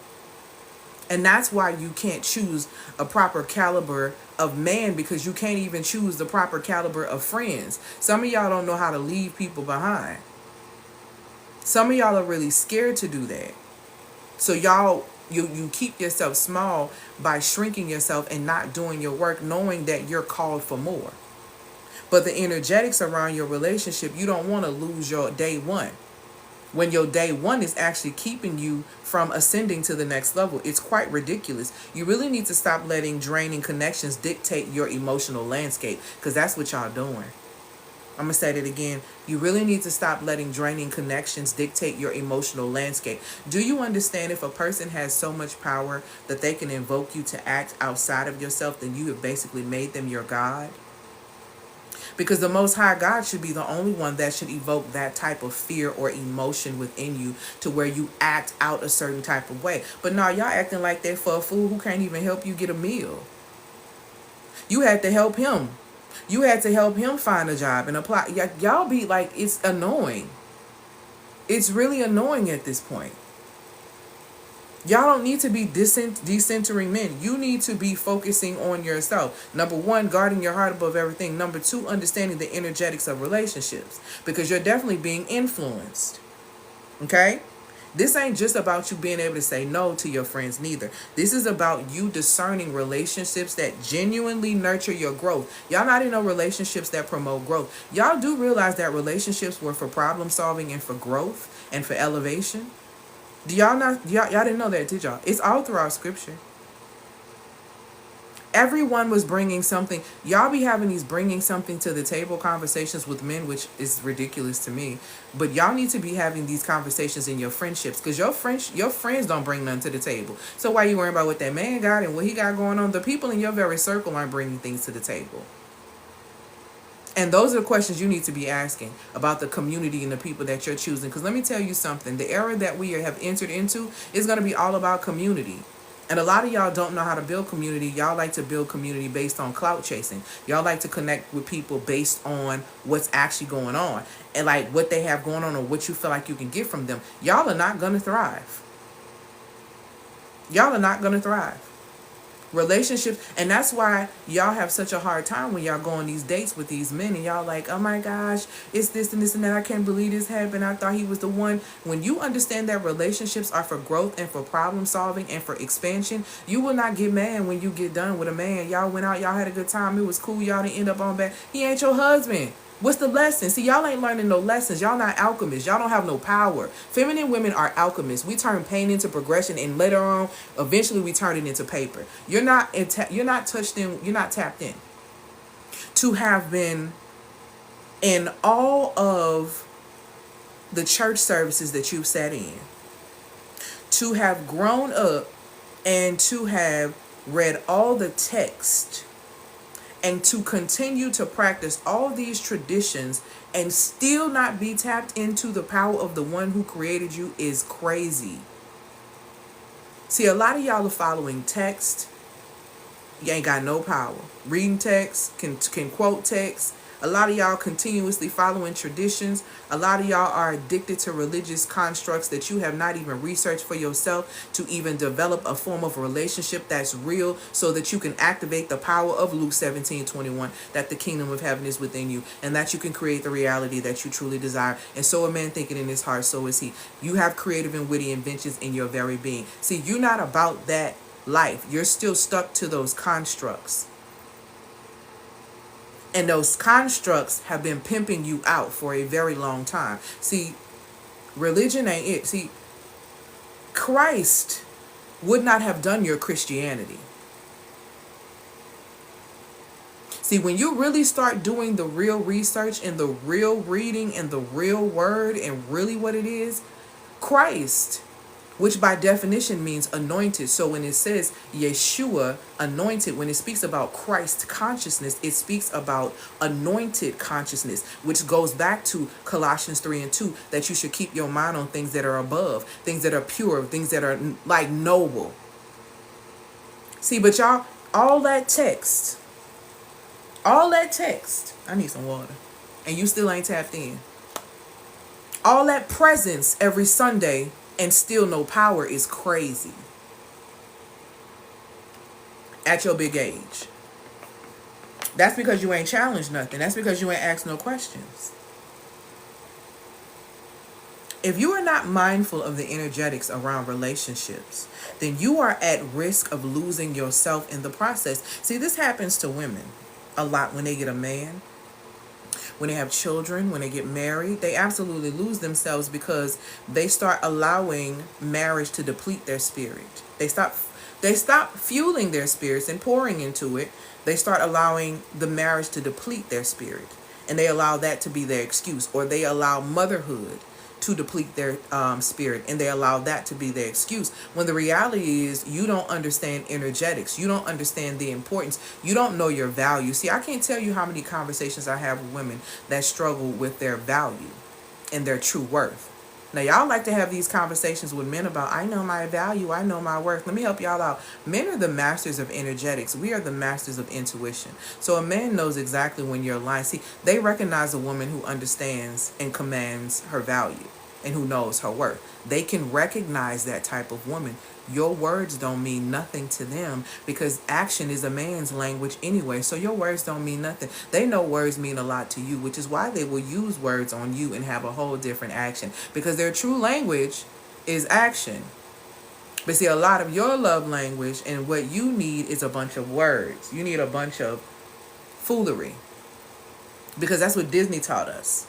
And that's why you can't choose a proper caliber of man, because you can't even choose the proper caliber of friends. Some of y'all don't know how to leave people behind. Some of y'all are really scared to do that. So you keep yourself small by shrinking yourself and not doing your work, knowing that you're called for more. But the energetics around your relationship, you don't want to lose your day one. When your day one is actually keeping you from ascending to the next level. It's quite ridiculous. You really need to stop letting draining connections dictate your emotional landscape, because that's what y'all doing. I'm going to say that again. You really need to stop letting draining connections dictate your emotional landscape. Do you understand, if a person has so much power that they can invoke you to act outside of yourself, then you have basically made them your God? Because the Most High God should be the only one that should evoke that type of fear or emotion within you to where you act out a certain type of way. But no, y'all acting like that for a fool who can't even help you get a meal. You had to help him. You had to help him find a job and apply. Y'all be like, it's annoying. It's really annoying at this point. Y'all don't need to be decentering men. You need to be focusing on yourself. Number one, guarding your heart above everything. Number two, understanding the energetics of relationships, because you're definitely being influenced. Okay? This ain't just about you being able to say no to your friends neither. This is about you discerning relationships that genuinely nurture your growth. Y'all not in no relationships that promote growth. Y'all do realize that relationships were for problem solving and for growth and for elevation. Do y'all didn't know that, did y'all? It's all throughout scripture. Everyone was bringing something. Y'all be having these bringing something to the table conversations with men, which is ridiculous to me. But y'all need to be having these conversations in your friendships, because your friends don't bring nothing to the table. So why you worrying about what that man got and what he got going on? The people in your very circle aren't bringing things to the table. And those are the questions you need to be asking about the community and the people that you're choosing. Because let me tell you something. The era that we have entered into is going to be all about community. And a lot of y'all don't know how to build community. Y'all like to build community based on clout chasing. Y'all like to connect with people based on what's actually going on. And like what they have going on or what you feel like you can get from them. Y'all are not going to thrive. Y'all are not going to thrive. Relationships, and that's why y'all have such a hard time when y'all go on these dates with these men and y'all like, oh my gosh, it's this and this and that, I can't believe this happened, I thought he was the one. When you understand that relationships are for growth and for problem solving and for expansion, you will not get mad when you get done with a man. Y'all went out, y'all had a good time, it was cool, y'all didn't end up on bad. He ain't your husband. What's the lesson? See, y'all ain't learning no lessons. Y'all not alchemists. Y'all don't have no power. Feminine women are alchemists. We turn pain into progression, and later on, eventually, we turn it into paper. You're not touched in. You're not tapped in. To have been in all of the church services that you've sat in, to have grown up, and to have read all the text, and to continue to practice all these traditions and still not be tapped into the power of the one who created you is crazy. See, a lot of y'all are following text. You ain't got no power. Reading text, can quote text, A lot of y'all continuously following traditions. A lot of y'all are addicted to religious constructs that you have not even researched for yourself to even develop a form of relationship that's real so that you can activate the power of Luke 17:21, that the kingdom of heaven is within you and that you can create the reality that you truly desire. And so a man thinking in his heart, so is he. You have creative and witty inventions in your very being. See, you're not about that life. You're still stuck to those constructs. And those constructs have been pimping you out for a very long time. See, religion ain't it. See, Christ would not have done your Christianity. See, when you really start doing the real research and the real reading and the real word and really what it is, Christ, which by definition means anointed. So when it says Yeshua anointed, when it speaks about Christ consciousness, it speaks about anointed consciousness, which goes back to Colossians 3:2, that you should keep your mind on things that are above, things that are pure, things that are like noble. See, but y'all, all that text, I need some water, and you still ain't tapped in. All that presence every Sunday and still no power is crazy at your big age. That's because you ain't challenged nothing. That's because you ain't asked no questions. If you are not mindful of the energetics around relationships, then you are at risk of losing yourself in the process. See, this happens to women a lot when they get a man. When they have children, when they get married, they absolutely lose themselves because they start allowing marriage to deplete their spirit. They stop fueling their spirits and pouring into it. They start allowing the marriage to deplete their spirit. And they allow that to be their excuse. Or they allow motherhood to deplete their spirit, and they allow that to be their excuse, when the reality is you don't understand energetics. You don't understand the importance. You don't know your value. See, I can't tell you how many conversations I have with women that struggle with their value and their true worth. Now, y'all like to have these conversations with men about, I know my value, I know my worth. Let me help y'all out. Men are the masters of energetics. We are the masters of intuition. So a man knows exactly when you're lying. See, they recognize a woman who understands and commands her value and who knows her worth. They can recognize that type of woman. Your words don't mean nothing to them because action is a man's language anyway. So your words don't mean nothing. They know words mean a lot to you, which is why they will use words on you and have a whole different action, because their true language is action. But see, a lot of your love language and what you need is a bunch of words. You need a bunch of foolery, because that's what Disney taught us.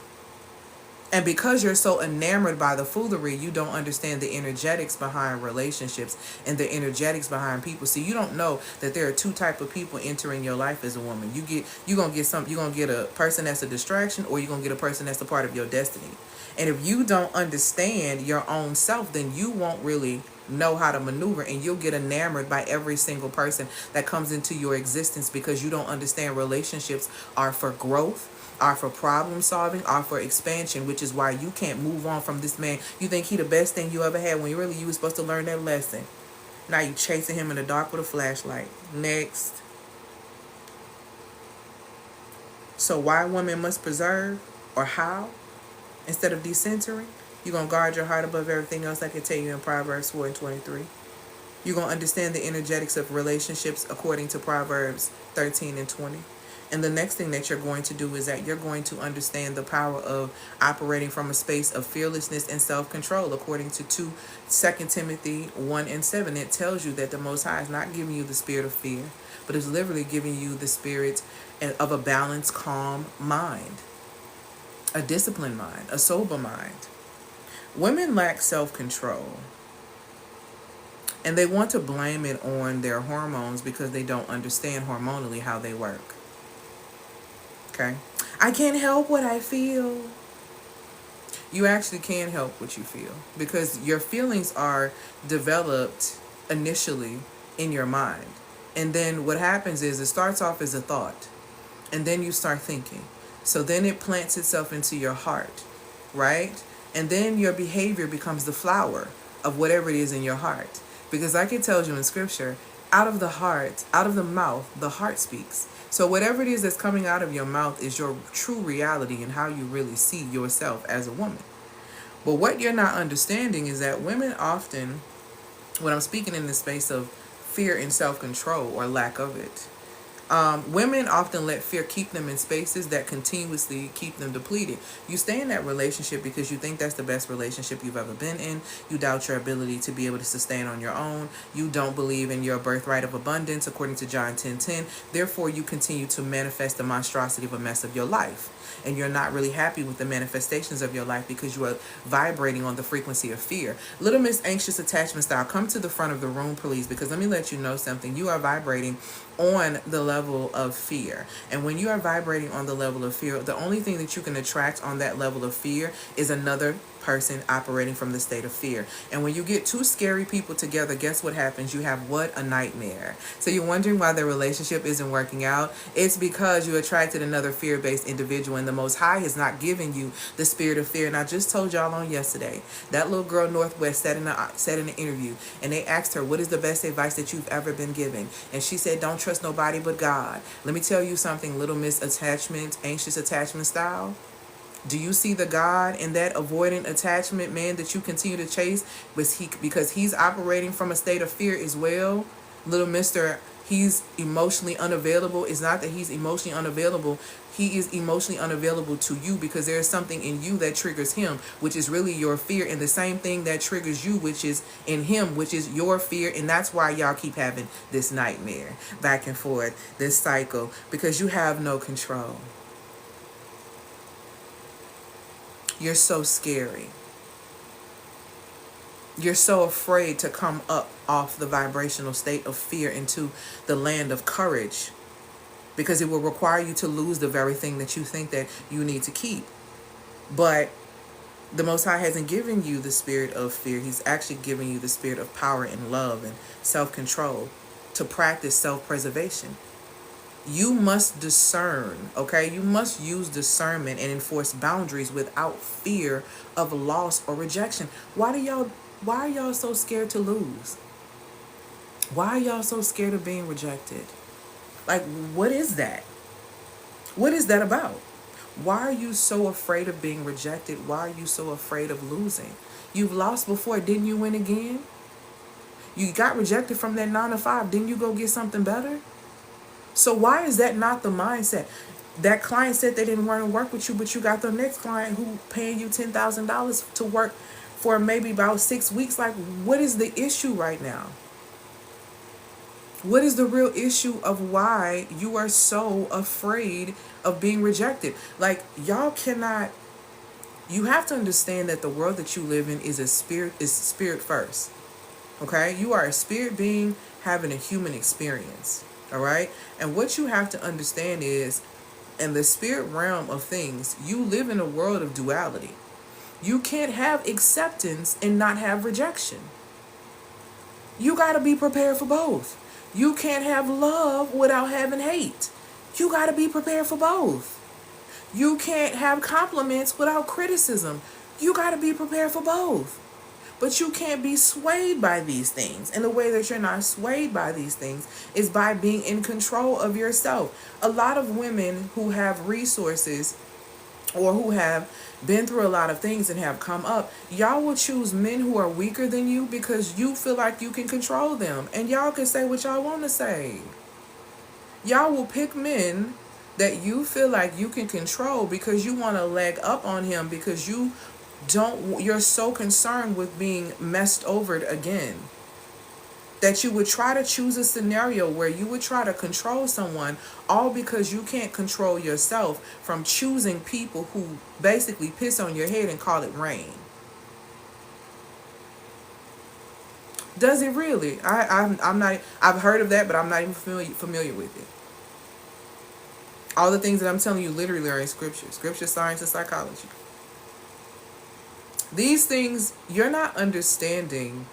And because you're so enamored by the foolery, you don't understand the energetics behind relationships and the energetics behind people. See, you don't know that there are two types of people entering your life as a woman. You're gonna get a person that's a distraction, or you're gonna get a person that's a part of your destiny. And if you don't understand your own self, then you won't really know how to maneuver, and you'll get enamored by every single person that comes into your existence, because you don't understand relationships are for growth, are for problem solving, are for expansion, which is why you can't move on from this man. You think he the best thing you ever had when really you were supposed to learn that lesson. Now you chasing him in the dark with a flashlight. Next. So why women must preserve, or how, instead of decentering? You're going to guard your heart above everything else, like I tell you in Proverbs 4:23. You're going to understand the energetics of relationships according to Proverbs 13:20. And the next thing that you're going to do is that you're going to understand the power of operating from a space of fearlessness and self-control. According to 2 Timothy 1:7, it tells you that the Most High is not giving you the spirit of fear, but is literally giving you the spirit of a balanced, calm mind, a disciplined mind, a sober mind. Women lack self-control, and they want to blame it on their hormones because they don't understand hormonally how they work. Okay? I can't help what I feel. You actually can help what you feel, because your feelings are developed initially in your mind. And then what happens is it starts off as a thought, and then you start thinking. So then it plants itself into your heart, right? And then your behavior becomes the flower of whatever it is in your heart. Because like it tells you in scripture, out of the heart, out of the mouth, the heart speaks. So whatever it is that's coming out of your mouth is your true reality and how you really see yourself as a woman. But what you're not understanding is that women often, when I'm speaking in the space of fear and self-control or lack of it, women often let fear keep them in spaces that continuously keep them depleted. You stay in that relationship because you think that's the best relationship you've ever been in. You doubt your ability to be able to sustain on your own. You don't believe in your birthright of abundance, according to John 10:10. Therefore, you continue to manifest the monstrosity of a mess of your life. And you're not really happy with the manifestations of your life because you are vibrating on the frequency of fear. Little Miss Anxious Attachment Style, come to the front of the room, please, because let me let you know something. You are vibrating on the level of fear. And when you are vibrating on the level of fear, the only thing that you can attract on that level of fear is another person operating from the state of fear. And when you get two scary people together, guess what happens? You have what? A nightmare. So you're wondering why the relationship isn't working out? It's because you attracted another fear-based individual, and the Most High has not given you the spirit of fear. And I just told y'all on yesterday, that little girl Northwest said in an interview, and they asked her, what is the best advice that you've ever been given? And she said, don't trust nobody but God. Let me tell you something, Little Miss Attachment, Anxious Attachment Style. Do you see the God in that avoidant attachment man that you continue to chase? Because he's operating from a state of fear as well? Little Mr. He's emotionally unavailable. It's not that he's emotionally unavailable. He is emotionally unavailable to you because there is something in you that triggers him, which is really your fear, and the same thing that triggers you, which is in him, which is your fear. And that's why y'all keep having this nightmare back and forth, this cycle, because you have no control. You're so scary. You're so afraid to come up off the vibrational state of fear into the land of courage, because it will require you to lose the very thing that you think that you need to keep. But the Most High hasn't given you the spirit of fear. He's actually given you the spirit of power and love and self-control to practice self-preservation. You must discern, okay? You must use discernment and enforce boundaries without fear of loss or rejection. Why are y'all so scared to lose? Why are y'all so scared of being rejected? Like, what is that? What is that about? Why are you so afraid of being rejected? Why are you so afraid of losing? You've lost before, didn't you win again? You got rejected from that 9 to 5, didn't you go get something better? So why is that not the mindset? That client said they didn't want to work with you, but you got the next client who paying you $10,000 to work for maybe about 6 weeks. Like, what is the issue right now? What is the real issue of why you are so afraid of being rejected? Like, y'all cannot, you have to understand that the world that you live in is spirit first. Okay? You are a spirit being having a human experience. All right? And what you have to understand is, in the spirit realm of things, you live in a world of duality. You can't have acceptance and not have rejection. You got to be prepared for both. You can't have love without having hate. You got to be prepared for both. You can't have compliments without criticism. You got to be prepared for both. But you can't be swayed by these things. And the way that you're not swayed by these things is by being in control of yourself. A lot of women who have resources or who have been through a lot of things and have come up, y'all will choose men who are weaker than you because you feel like you can control them. And y'all can say what y'all want to say. Y'all will pick men that you feel like you can control because you want to leg up on him, because you're so concerned with being messed over again that you would try to choose a scenario where you would try to control someone, all because you can't control yourself from choosing people who basically piss on your head and call it rain. Does it really? I'm not. I've heard of that, but I'm not even familiar with it. All the things that I'm telling you literally are in scripture, science, and psychology. These things, you're not understanding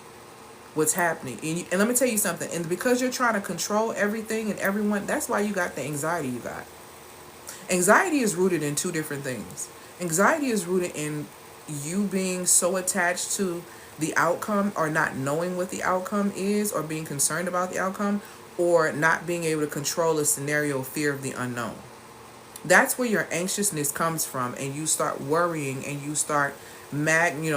what's happening. And let me tell you something. And because you're trying to control everything and everyone, that's why you got the anxiety you got. Anxiety is rooted in two different things. Anxiety is rooted in you being so attached to the outcome or not knowing what the outcome is or being concerned about the outcome, or not being able to control a scenario, fear of the unknown. That's where your anxiousness comes from, and you start worrying, and you start magnifying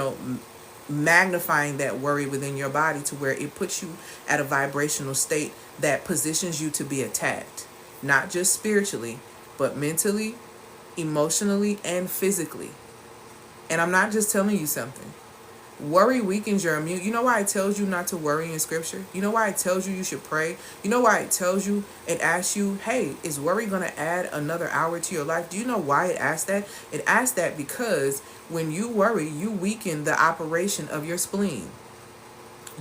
that worry within your body to where it puts you at a vibrational state that positions you to be attacked, not just spiritually, but mentally, emotionally, and physically. And I'm not just telling you something. Worry weakens your immune. You know why it tells you not to worry in scripture? You know why it tells you should pray? You know why it tells you, it asks you, hey, is worry going to add another hour to your life? Do you know why it asks that? It asks that because when you worry, you weaken the operation of your spleen.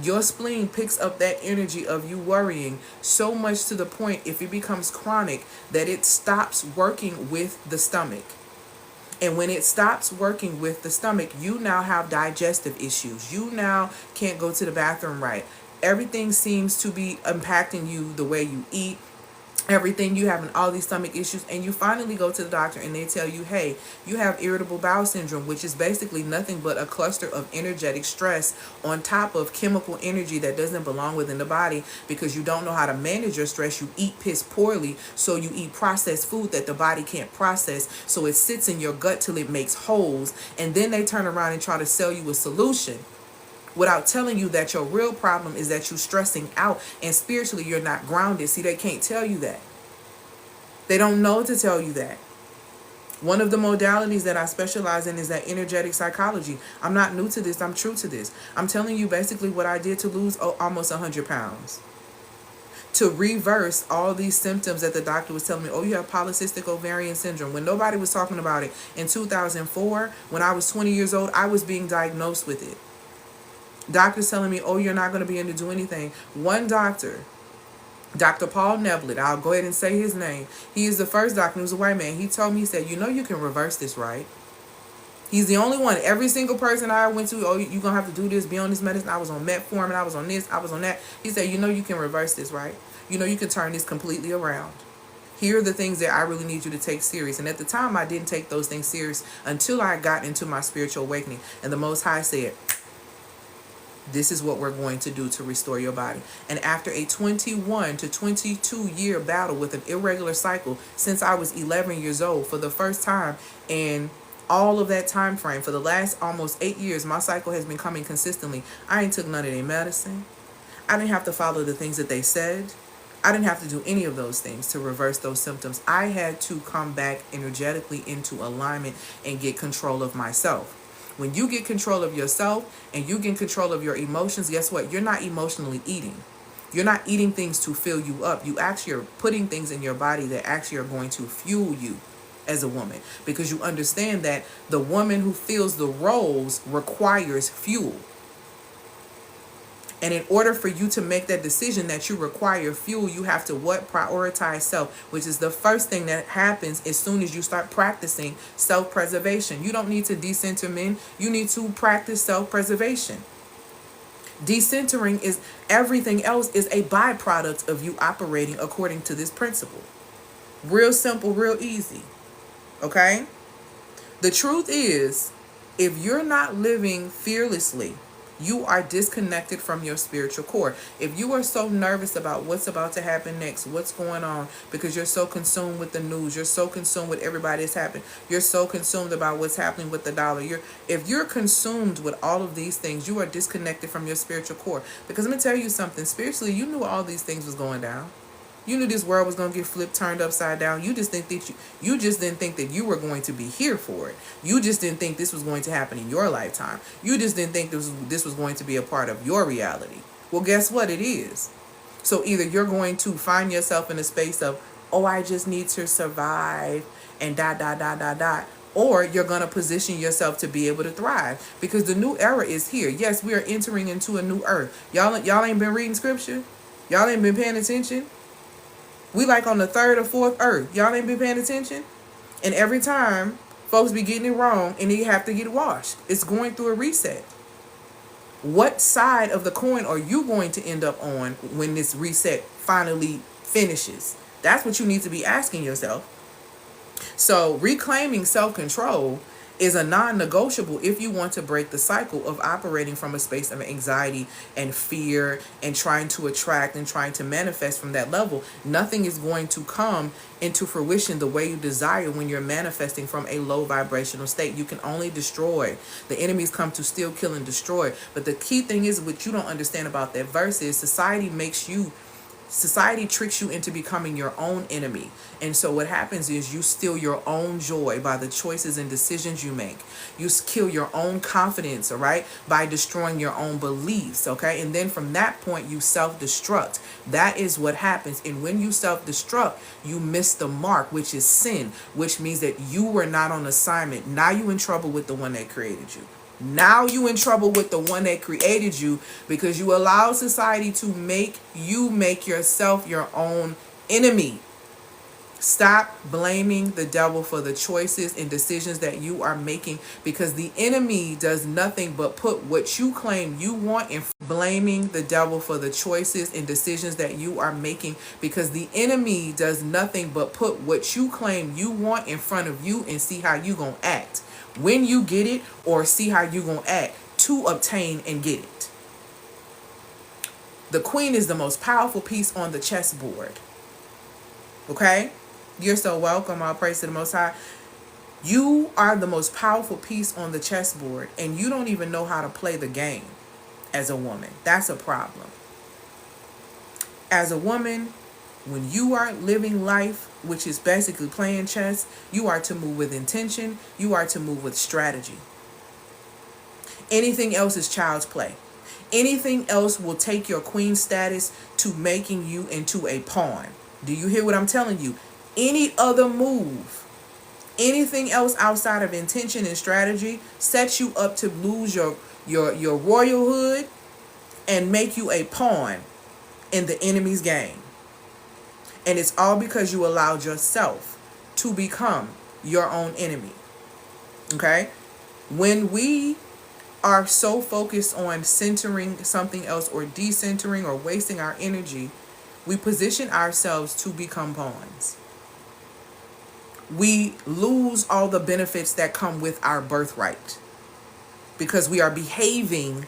Your spleen picks up that energy of you worrying so much to the point, if it becomes chronic, that it stops working with the stomach. And when it stops working with the stomach, you now have digestive issues. You now can't go to the bathroom right. Everything seems to be impacting you, the way you eat, everything. You having all these stomach issues, and you finally go to the doctor and they tell you, hey, you have irritable bowel syndrome, which is basically nothing but a cluster of energetic stress on top of chemical energy that doesn't belong within the body, because you don't know how to manage your stress. You eat piss poorly, so you eat processed food that the body can't process, so it sits in your gut till it makes holes, and then they turn around and try to sell you a solution without telling you that your real problem is that you're stressing out, and spiritually you're not grounded. See, they can't tell you that. They don't know to tell you that. One of the modalities that I specialize in is that energetic psychology. I'm not new to this. I'm true to this. I'm telling you basically what I did to lose almost 100 pounds. To reverse all these symptoms that the doctor was telling me, oh, you have polycystic ovarian syndrome. When nobody was talking about it in 2004, when I was 20 years old, I was being diagnosed with it. Doctors telling me, oh, you're not going to be able to do anything. One doctor, Dr. Paul Neblett, I'll go ahead and say his name. He is the first doctor. He was a white man. He told me, he said, you know, you can reverse this, right? He's the only one. Every single person I went to, oh, you're going to have to do this, be on this medicine. I was on metformin, I was on this, I was on that. He said, you know, you can reverse this, right? You know, you can turn this completely around. Here are the things that I really need you to take serious. And at the time, I didn't take those things serious until I got into my spiritual awakening. And the Most High said, this is what we're going to do to restore your body. And after a 21 to 22 year battle with an irregular cycle since I was 11 years old, for the first time in all of that time frame, for the last almost 8 years, my cycle has been coming consistently. I ain't took none of their medicine. I didn't have to follow the things that they said. I didn't have to do any of those things to reverse those symptoms. I had to come back energetically into alignment and get control of myself. When you get control of yourself and you get control of your emotions, guess what? You're not emotionally eating. You're not eating things to fill you up. You actually are putting things in your body that actually are going to fuel you as a woman, because you understand that the woman who fills the roles requires fuel. And in order for you to make that decision that you require fuel, you have to what? Prioritize self, which is the first thing that happens as soon as you start practicing self-preservation. You don't need to decenter men. You need to practice self-preservation. Decentering is everything else is a byproduct of you operating according to this principle. Real simple, real easy. Okay? The truth is, if you're not living fearlessly, you are disconnected from your spiritual core. If you are so nervous about what's about to happen next, what's going on, because you're so consumed with the news, you're so consumed with everybody that's happening, you're so consumed about what's happening with the dollar. If you're consumed with all of these things, you are disconnected from your spiritual core. Because let me tell you something, spiritually, you knew all these things was going down. You knew this world was going to get flipped, turned upside down. You just didn't think that you were going to be here for it. You just didn't think this was going to happen in your lifetime. You just didn't think this was going to be a part of your reality. Well, guess what? It is. So either you're going to find yourself in a space of, oh, I just need to survive and ... or you're going to position yourself to be able to thrive, because the new era is here. Yes, we are entering into a new earth. Y'all ain't been reading scripture. Y'all ain't been paying attention. We like on the third or fourth earth. Y'all ain't been paying attention. And every time, folks be getting it wrong and they have to get washed. It's going through a reset. What side of the coin are you going to end up on when this reset finally finishes? That's what you need to be asking yourself. So reclaiming self-control is a non-negotiable if you want to break the cycle of operating from a space of anxiety and fear and trying to attract and trying to manifest from that level. Nothing is going to come into fruition the way you desire when you're manifesting from a low vibrational state. You can only destroy. The enemies come to steal, kill, and destroy. But the key thing is, what you don't understand about that verse is society tricks you into becoming your own enemy. And so what happens is you steal your own joy by the choices and decisions you make. You kill your own confidence, all right, by destroying your own beliefs, okay? And then from that point, you self-destruct. That is what happens. And when you self-destruct, you miss the mark, which is sin, which means that you were not on assignment. Now you in trouble with the one that created you. Now you in trouble with the one that created you, because you allow society to make yourself your own enemy. Stop blaming the devil for the choices and decisions that you are making, because the enemy does nothing but put what you claim you want in. Blaming the devil for the choices and decisions that you are making, because the enemy does nothing but put what you claim you want in front of you and see how you gonna act when you get it, or see how you gonna act to obtain and get it. The queen is the most powerful piece on the chessboard. Okay? You're so welcome. All praise to the Most High. You are the most powerful piece on the chessboard, and you don't even know how to play the game as a woman. That's a problem. As a woman, when you are living life, which is basically playing chess, you are to move with intention. You are to move with strategy. Anything else is child's play. Anything else will take your queen status to making you into a pawn. Do you hear what I'm telling you? Any other move, anything else outside of intention and strategy, sets you up to lose your royalhood and make you a pawn in the enemy's game. And it's all because you allowed yourself to become your own enemy. Okay? When we are so focused on centering something else, or decentering, or wasting our energy, we position ourselves to become pawns. We lose all the benefits that come with our birthright, because we are behaving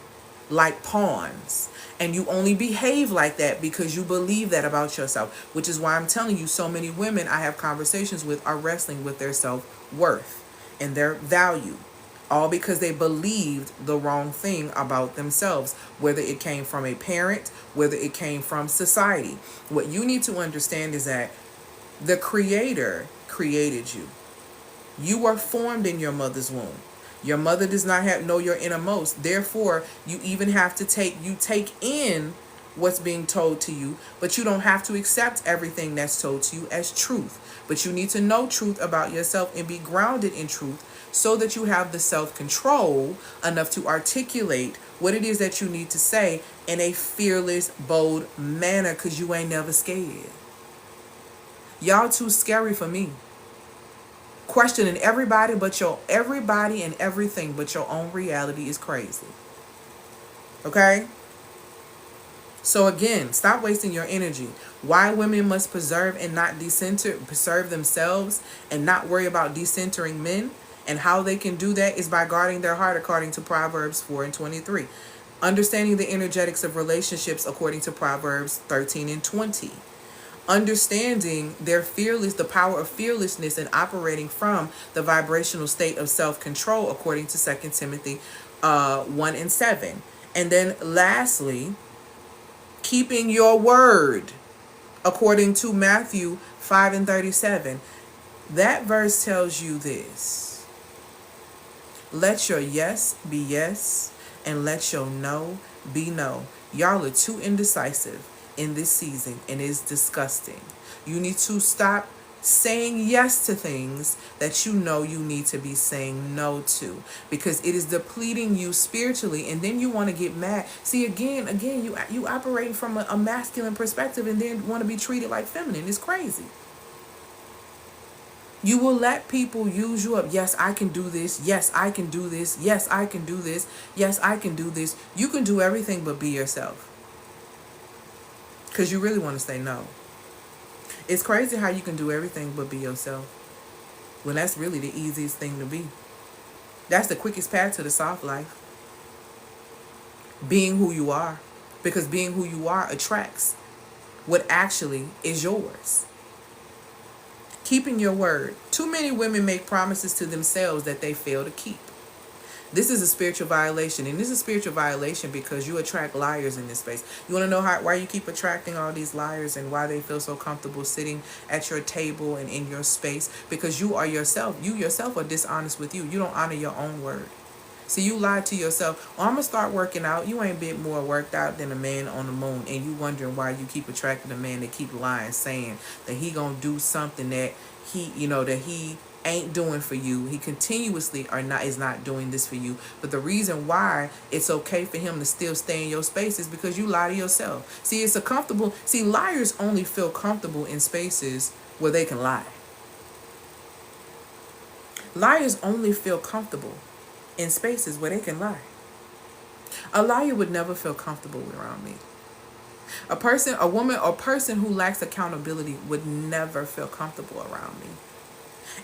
like pawns. And you only behave like that because you believe that about yourself, which is why I'm telling you, so many women I have conversations with are wrestling with their self-worth and their value, all because they believed the wrong thing about themselves, whether it came from a parent, whether it came from society. What you need to understand is that the Creator created you. You were formed in your mother's womb. Your mother does not know your innermost. Therefore, you even have to take in what's being told to you, but you don't have to accept everything that's told to you as truth. But you need to know truth about yourself and be grounded in truth, so that you have the self-control enough to articulate what it is that you need to say in a fearless, bold manner, because you ain't never scared. Y'all too scary for me. Questioning everybody and everything but your own reality is crazy. Okay? So again, stop wasting your energy. Why women must preserve and not preserve themselves and not worry about decentering men, and how they can do that is by guarding their heart, according to Proverbs 4:23. Understanding the energetics of relationships, according to Proverbs 13:20. Understanding the power of fearlessness, and operating from the vibrational state of self-control, according to 2 Timothy 1:7. And then lastly, keeping your word, according to Matthew 5:37. That verse tells you this: let your yes be yes, and let your no be no. Y'all are too indecisive in this season, and it's disgusting. You need to stop saying yes to things that you know you need to be saying no to, because it is depleting you spiritually, and then you want to get mad. See, again, you operating from a masculine perspective and then want to be treated like feminine. It's crazy. You will let people use you up. Yes, I can do this. Yes, I can do this. Yes, I can do this. Yes, I can do this. You can do everything but be yourself, because you really want to say no. It's crazy how you can do everything but be yourself, when that's really the easiest thing to be. That's the quickest path to the soft life. Being who you are. Because being who you are attracts what actually is yours. Keeping your word. Too many women make promises to themselves that they fail to keep. This is a spiritual violation, and this is a spiritual violation because you attract liars in this space. You want to know why you keep attracting all these liars and why they feel so comfortable sitting at your table and in your space? Because you are yourself. You yourself are dishonest with you. You don't honor your own word. See, you lied to yourself. Oh, I'm going to start working out. You ain't a bit more worked out than a man on the moon. And you wondering why you keep attracting a man that keep lying, saying that he going to do something that he ain't doing for you. He continuously is not doing this for you. But the reason why it's okay for him to still stay in your space is because you lie to yourself. See, liars only feel comfortable in spaces where they can lie. Liars only feel comfortable in spaces where they can lie. A liar would never feel comfortable around me. A person who lacks accountability would never feel comfortable around me.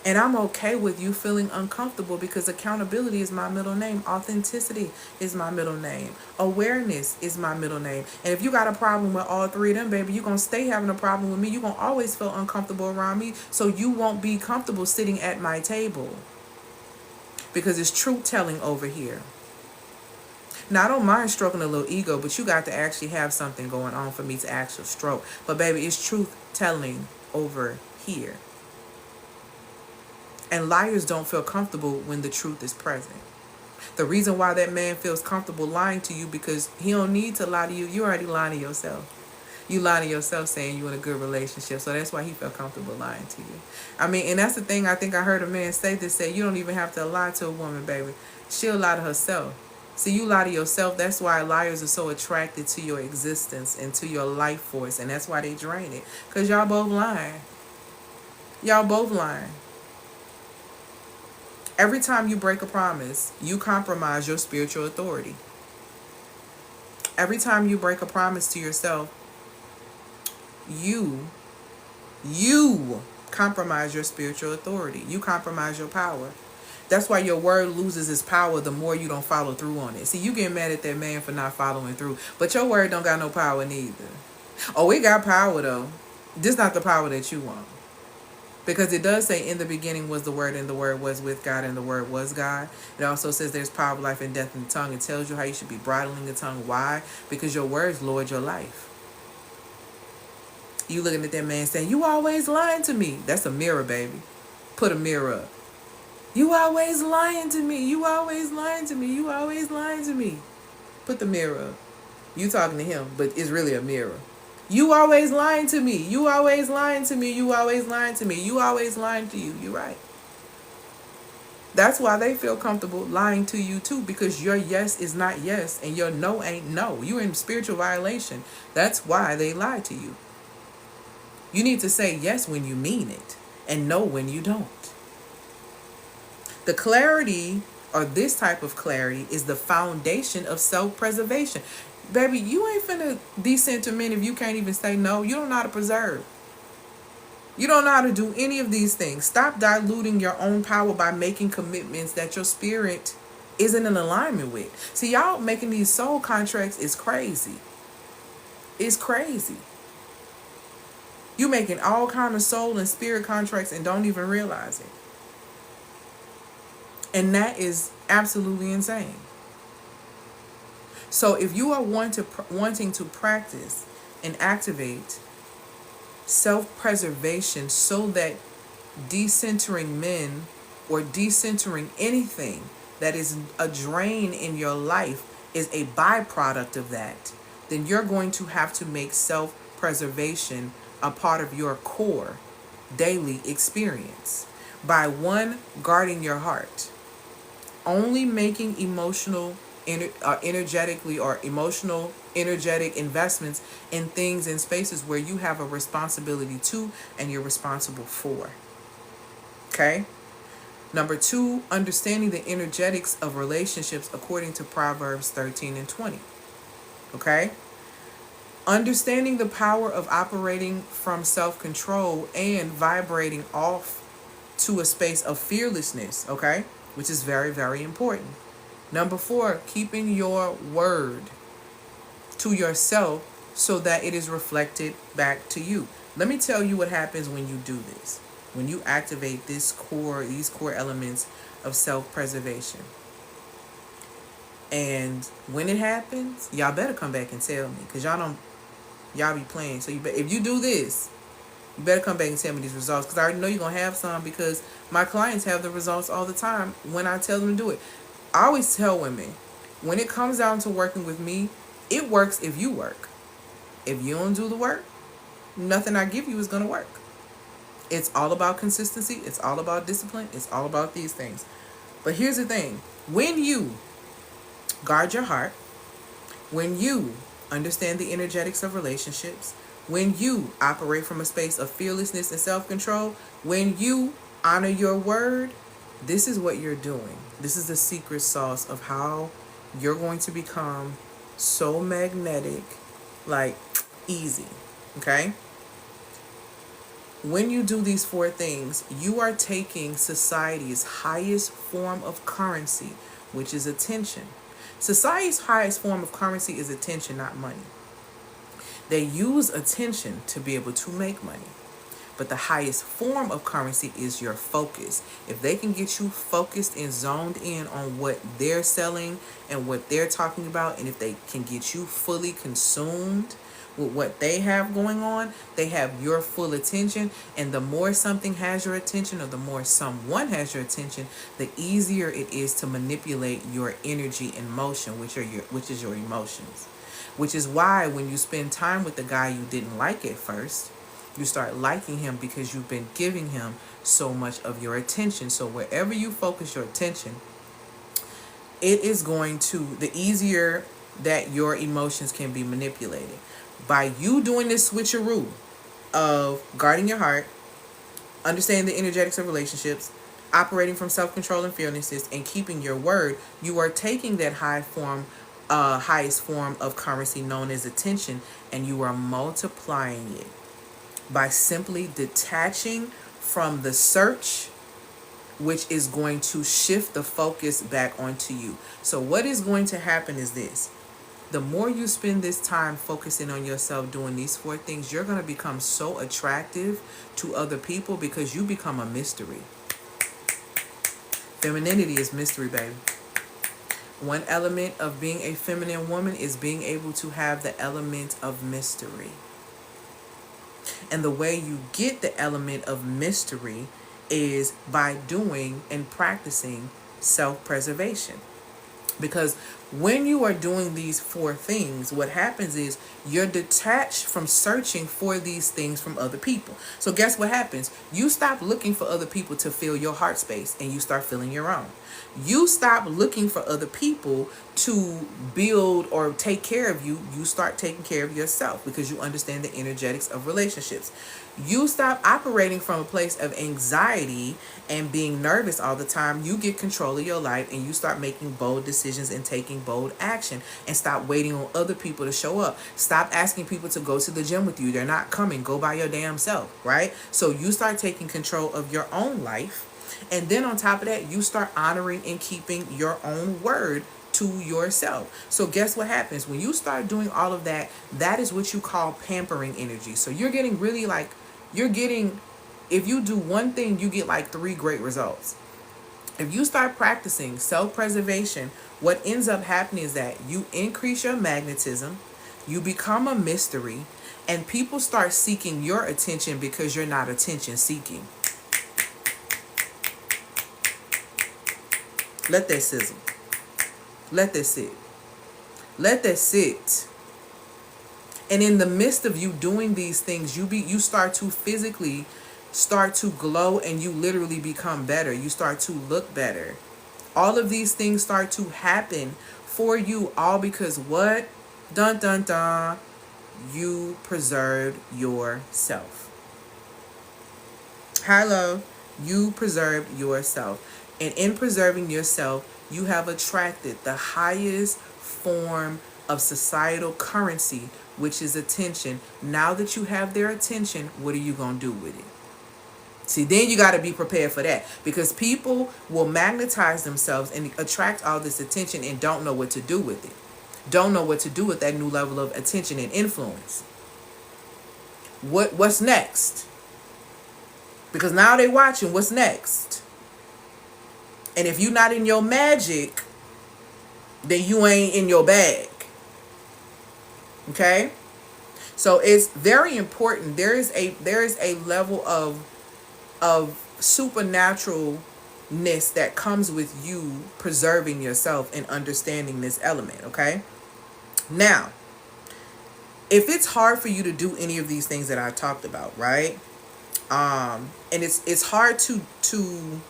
And I'm okay with you feeling uncomfortable because accountability is my middle name. Authenticity is my middle name. Awareness is my middle name. And if you got a problem with all three of them, baby, you're going to stay having a problem with me. You're going to always feel uncomfortable around me. So you won't be comfortable sitting at my table. Because it's truth telling over here. Now, I don't mind stroking a little ego, but you got to actually have something going on for me to actually stroke. But baby, it's truth telling over here. And liars don't feel comfortable when the truth is present. The reason why that man feels comfortable lying to you because he don't need to lie to you. You already lying to yourself. You lying to yourself saying you're in a good relationship. So that's why he felt comfortable lying to you. I mean, and that's the thing I think I heard a man say this, say you don't even have to lie to a woman, baby. She'll lie to herself. See, you lie to yourself. That's why liars are so attracted to your existence and to your life force. And that's why they drain it. Because y'all both lying. Y'all both lying. Every time you break a promise, you compromise your spiritual authority. Every time you break a promise to yourself, you compromise your spiritual authority. You compromise your power. That's why your word loses its power the more you don't follow through on it. See, you get mad at that man for not following through, but your word don't got no power neither. Oh, it got power though. This not the power that you want. Because it does say in the beginning was the word and the word was with God and the word was God. It also says there's power of life and death in the tongue. It tells you how you should be bridling the tongue. Why? Because your words lord your life. You looking at that man saying, you always lying to me. That's a mirror, baby. Put a mirror up. You always lying to me. You always lying to me. You always lying to me. Put the mirror up. You talking to him, but it's really a mirror. You always lying to me. You always lying to me. You always lying to me. You always lying to you. You're right. That's why they feel comfortable lying to you too, because your yes is not yes and your no ain't no. You're in spiritual violation. That's why they lie to you. You need to say yes when you mean it and no when you don't. The clarity, or this type of clarity, is the foundation of self-preservation. Baby, you ain't finna decenter men if you can't even say no. You don't know how to preserve. You don't know how to do any of these things. Stop diluting your own power by making commitments that your spirit isn't in alignment with. See, y'all making these soul contracts is crazy. It's crazy. You making all kind of soul and spirit contracts and don't even realize it. And that is absolutely insane. So if you are wanting to practice and activate self-preservation so that decentering men or decentering anything that is a drain in your life is a byproduct of that, then you're going to have to make self-preservation a part of your core daily experience by guarding your heart. Only making energetic investments in things and spaces where you have a responsibility to and you're responsible for. Okay? Number 2, understanding the energetics of relationships according to Proverbs 13 and 20. Okay? Understanding the power of operating from self-control and vibrating off to a space of fearlessness. Okay? which is very, very important. Number 4, keeping your word to yourself so that it is reflected back to you. Let me tell you what happens when you do this. When you activate these core elements of self-preservation. And when it happens, y'all better come back and tell me, because y'all be playing. So if you do this, you better come back and tell me these results, because I already know you're going to have some, because my clients have the results all the time when I tell them to do it. I always tell women, when it comes down to working with me, it works if you work. If you don't do the work, nothing I give you is going to work. It's all about consistency. It's all about discipline. It's all about these things. But here's the thing. When you guard your heart, when you understand the energetics of relationships, when you operate from a space of fearlessness and self-control, when you honor your word, this is what you're doing. This is the secret sauce of how you're going to become so magnetic, like easy, okay? When you do these 4 things, you are taking society's highest form of currency, which is attention. Society's highest form of currency is attention, not money. They use attention to be able to make money. But the highest form of currency is your focus. If they can get you focused and zoned in on what they're selling and what they're talking about, and if they can get you fully consumed with what they have going on, they have your full attention. And the more something has your attention, or the more someone has your attention, the easier it is to manipulate your energy and motion, which is your emotions. Which is why when you spend time with the guy you didn't like at first, you start liking him, because you've been giving him so much of your attention. So wherever you focus your attention, it is going to, the easier that your emotions can be manipulated. By you doing this switcheroo of guarding your heart, understanding the energetics of relationships, operating from self-control and fearlessness, and keeping your word, you are taking that highest form of currency known as attention, and you are multiplying it by simply detaching from the search, which is going to shift the focus back onto you. So what is going to happen is this. The more you spend this time focusing on yourself, doing these 4 things, you're going to become so attractive to other people, because you become a mystery. Femininity is mystery, baby. One element of being a feminine woman is being able to have the element of mystery. And the way you get the element of mystery is by doing and practicing self-preservation. Because when you are doing these 4 things, what happens is you're detached from searching for these things from other people. So guess what happens? You stop looking for other people to fill your heart space, and you start filling your own. You stop looking for other people to build or take care of you. You start taking care of yourself, because you understand the energetics of relationships. You stop operating from a place of anxiety and being nervous all the time. You get control of your life, and you start making bold decisions and taking bold action, and stop waiting on other people to show up. Stop asking people to go to the gym with you. They're not coming. Go by your damn self, right? So you start taking control of your own life. And then on top of that, you start honoring and keeping your own word to yourself. So guess what happens? When you start doing all of that, that is what you call pampering energy. So you're getting really like, if you do one thing, you get like 3 great results. If you start practicing self-preservation, what ends up happening is that you increase your magnetism, you become a mystery, and people start seeking your attention because you're not attention seeking. Let that sizzle. Let that sit. Let that sit. And in the midst of you doing these things, you start to physically start to glow, and you literally become better. You start to look better. All of these things start to happen for you, all because what? Dun dun dun. You preserved yourself. Hello. You preserved yourself. And in preserving yourself, you have attracted the highest form of societal currency, which is attention. Now that you have their attention, what are you going to do with it? See, then you got to be prepared for that, because people will magnetize themselves and attract all this attention and don't know what to do with it. Don't know what to do with that new level of attention and influence. What's next? Because now they watching what's next. And if you're not in your magic, then you ain't in your bag. Okay? So it's very important. There is a level of supernaturalness that comes with you preserving yourself and understanding this element, okay? Now, if it's hard for you to do any of these things that I talked about, right? And it's hard to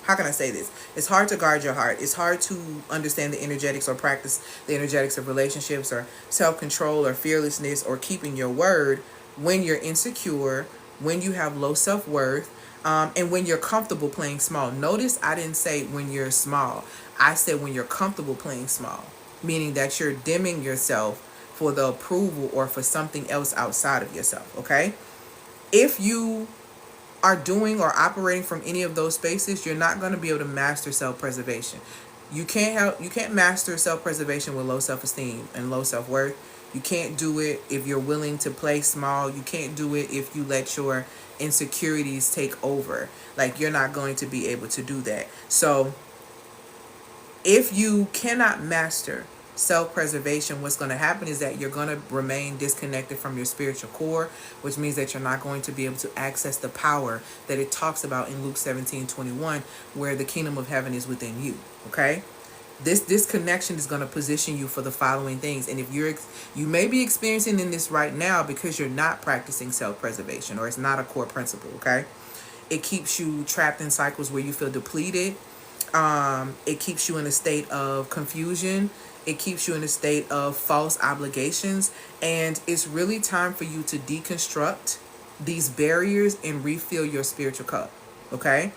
how can I say this? It's hard to guard your heart. It's hard to understand the energetics or practice the energetics of relationships or self-control or fearlessness or keeping your word when you're insecure, when you have low self-worth, and when you're comfortable playing small. Notice I didn't say when you're small. I said when you're comfortable playing small, meaning that you're dimming yourself for the approval or for something else outside of yourself, okay? If you are doing or operating from any of those spaces, you're not going to be able to master self-preservation. You can't master self-preservation with low self-esteem and low self-worth. You can't do it if you're willing to play small. You can't do it if you let your insecurities take over. Like, you're not going to be able to do that. So if you cannot master self-preservation, what's going to happen is that you're going to remain disconnected from your spiritual core, which means that you're not going to be able to access the power that it talks about in Luke 17:21, where the kingdom of heaven is within you. Okay? This connection is going to position you for the following things. And if you may be experiencing in this right now because you're not practicing self-preservation, or it's not a core principle, okay? It keeps you trapped in cycles where you feel depleted. It keeps you in a state of confusion. It keeps you in a state of false obligations. And it's really time for you to deconstruct these barriers and refill your spiritual cup, okay?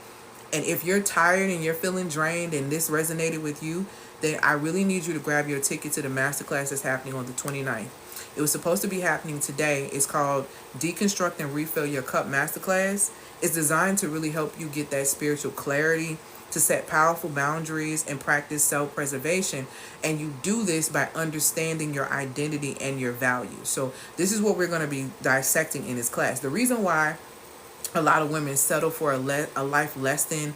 And if you're tired and you're feeling drained and this resonated with you, then I really need you to grab your ticket to the Masterclass that's happening on the 29th. It was supposed to be happening today. It's called Deconstruct and Refill Your Cup Masterclass. It's designed to really help you get that spiritual clarity, to set powerful boundaries and practice self-preservation. And you do this by understanding your identity and your value. So this is what we're going to be dissecting in this class. The reason why a lot of women settle for a life less than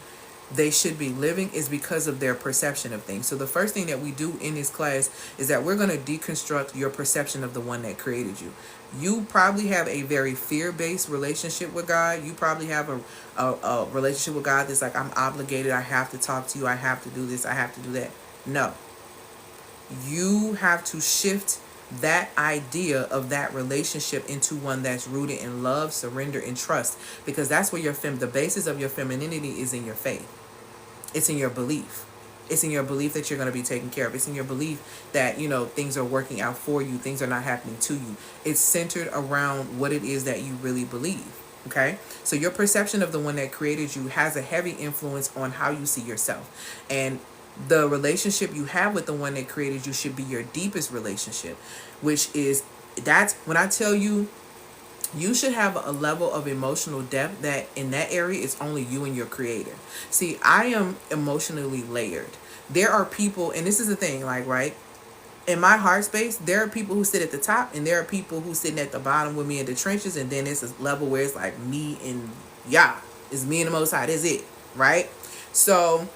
they should be living is because of their perception of things. So the first thing that we do in this class is that we're going to deconstruct your perception of the one that created you. You probably have a very fear-based relationship with God. You probably have a relationship with God that's like, I'm obligated, I have to talk to you, I have to do this, I have to do that. No. You have to shift that idea of that relationship into one that's rooted in love, surrender, and trust, because that's where the basis of your femininity is in your faith. It's in your belief. It's in your belief that you're going to be taken care of. It's in your belief that, things are working out for you. Things are not happening to you. It's centered around what it is that you really believe. Okay? So your perception of the one that created you has a heavy influence on how you see yourself. And the relationship you have with the one that created you should be your deepest relationship, that's when I tell you, you should have a level of emotional depth that in that area it's only you and your creator. See, I am emotionally layered. There are people, and this is the thing, like, right, in my heart space, there are people who sit at the top and there are people who sitting at the bottom with me in the trenches, and then it's a level where it's like me and Yah. It's me and the Most High. That's it, right? So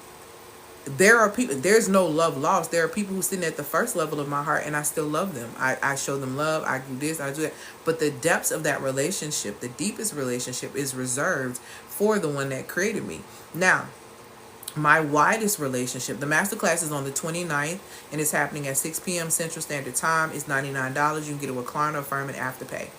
there are people, there's no love lost. There are people who sitting at the first level of my heart and I still love them. I show them love. I do this, I do that. But the depths of that relationship, the deepest relationship, is reserved for the one that created me. Now, my widest relationship, the masterclass is on the 29th and it's happening at 6 p.m. Central Standard Time. It's $99. You can get a recliner, affirm, and afterpay.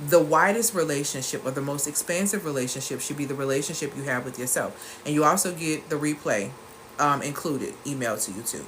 The widest relationship, or the most expansive relationship, should be the relationship you have with yourself. And you also get the replay included, emailed to you too.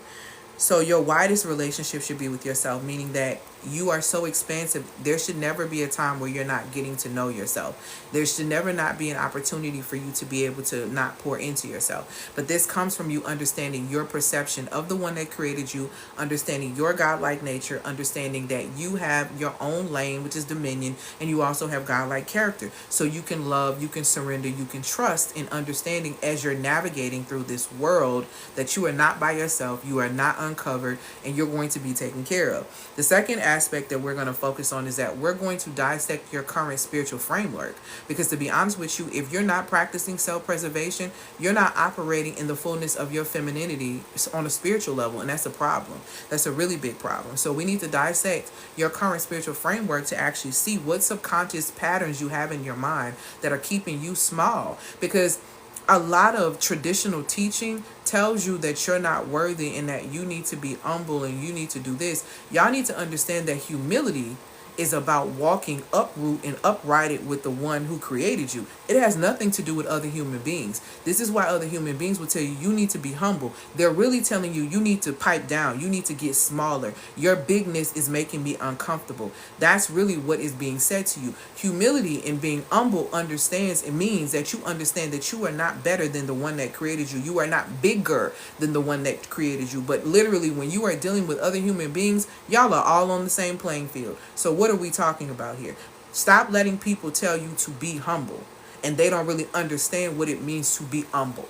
So your widest relationship should be with yourself, meaning that you are so expansive. There should never be a time where you're not getting to know yourself. There should never not be an opportunity for you to be able to not pour into yourself. But this comes from you understanding your perception of the one that created you, understanding your godlike nature, understanding that you have your own lane, which is dominion, and you also have godlike character. So you can love, you can surrender, you can trust in understanding as you're navigating through this world that you are not by yourself, you are not uncovered, and you're going to be taken care of. The second aspect that we're going to focus on is that we're going to dissect your current spiritual framework. Because to be honest with you, if you're not practicing self-preservation, you're not operating in the fullness of your femininity on a spiritual level, and that's a problem. That's a really big problem. So we need to dissect your current spiritual framework to actually see what subconscious patterns you have in your mind that are keeping you small. Because a lot of traditional teaching tells you that you're not worthy and that you need to be humble and you need to do this. Y'all need to understand that humility is about walking uproot and uprighted with the one who created you. It has nothing to do with other human beings. This is why other human beings will tell you, you need to be humble. They're really telling you, you need to pipe down. You need to get smaller. Your bigness is making me uncomfortable. That's really what is being said to you. Humility and being humble understands, it means that you understand that you are not better than the one that created you. You are not bigger than the one that created you. But literally, when you are dealing with other human beings, y'all are all on the same playing field. So what are we talking about here? Stop letting people tell you to be humble, and they don't really understand what it means to be humble.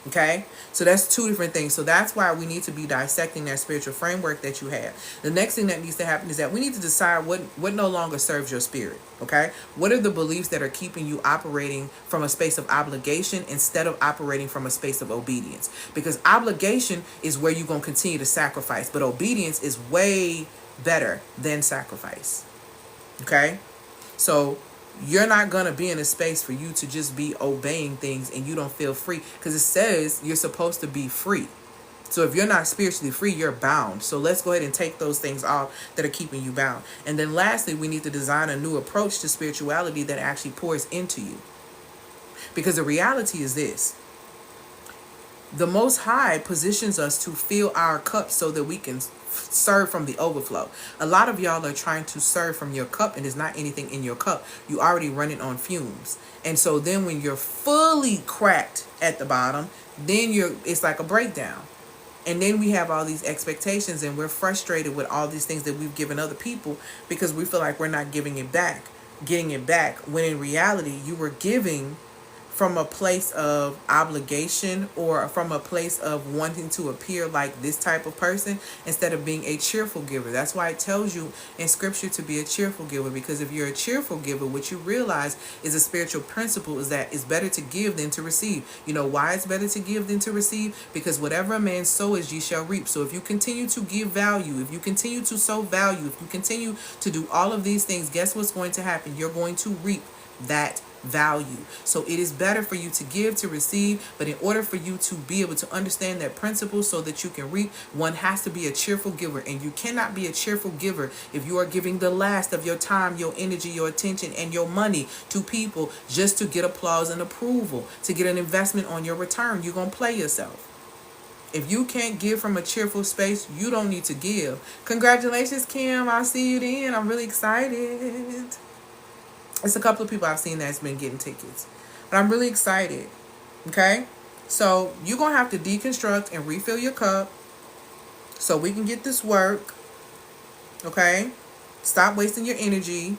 Okay, so that's two different things. So that's why we need to be dissecting that spiritual framework that you have. The next thing that needs to happen is that we need to decide what no longer serves your spirit. Okay, what are the beliefs that are keeping you operating from a space of obligation instead of operating from a space of obedience? Because obligation is where you're going to continue to sacrifice, but obedience is way better than sacrifice. Okay, so you're not going to be in a space for you to just be obeying things and you don't feel free, because it says you're supposed to be free. So if you're not spiritually free, you're bound. So let's go ahead and take those things off that are keeping you bound. And then lastly, we need to design a new approach to spirituality that actually pours into you. Because the reality is this: the Most High positions us to fill our cup so that we can serve from the overflow. A lot of y'all are trying to serve from your cup, and there's not anything in your cup. You already running on fumes. And so then when you're fully cracked at the bottom, then it's like a breakdown. And then we have all these expectations, and we're frustrated with all these things that we've given other people because we feel like we're not getting it back, when in reality you were giving from a place of obligation or from a place of wanting to appear like this type of person instead of being a cheerful giver. That's why it tells you in scripture to be a cheerful giver, because if you're a cheerful giver, what you realize is a spiritual principle is that it's better to give than to receive. You know why it's better to give than to receive? Because whatever a man sows, ye shall reap. So if you continue to give value, if you continue to sow value, if you continue to do all of these things, guess what's going to happen? You're going to reap that value. So it is better for you to give to receive, but in order for you to be able to understand that principle so that you can reap, one has to be a cheerful giver. And you cannot be a cheerful giver if you are giving the last of your time, your energy, your attention, and your money to people just to get applause and approval, to get an investment on your return. You're going to play yourself. If you can't give from a cheerful space, you don't need to give. Congratulations, Kim. I'll see you then. I'm really excited. It's a couple of people I've seen that's been getting tickets, but I'm really excited. Okay, so you're gonna have to deconstruct and refill your cup so we can get this work. Okay, stop wasting your energy.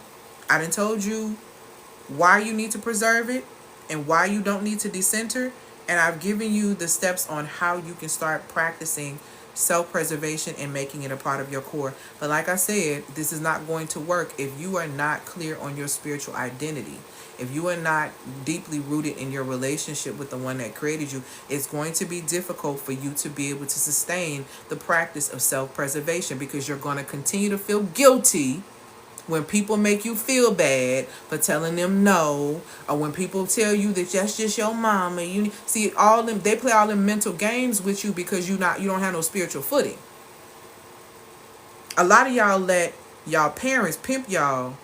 I done told you why you need to preserve it and why you don't need to decenter, and I've given you the steps on how you can start practicing self-preservation and making it a part of your core. But like I said, this is not going to work if you are not clear on your spiritual identity. If you are not deeply rooted in your relationship with the one that created you, it's going to be difficult for you to be able to sustain the practice of self-preservation, because you're going to continue to feel guilty when people make you feel bad for telling them no, or when people tell you that that's just your mama. You see all them, they play all them mental games with you because you don't have no spiritual footing. A lot of y'all let y'all parents pimp y'all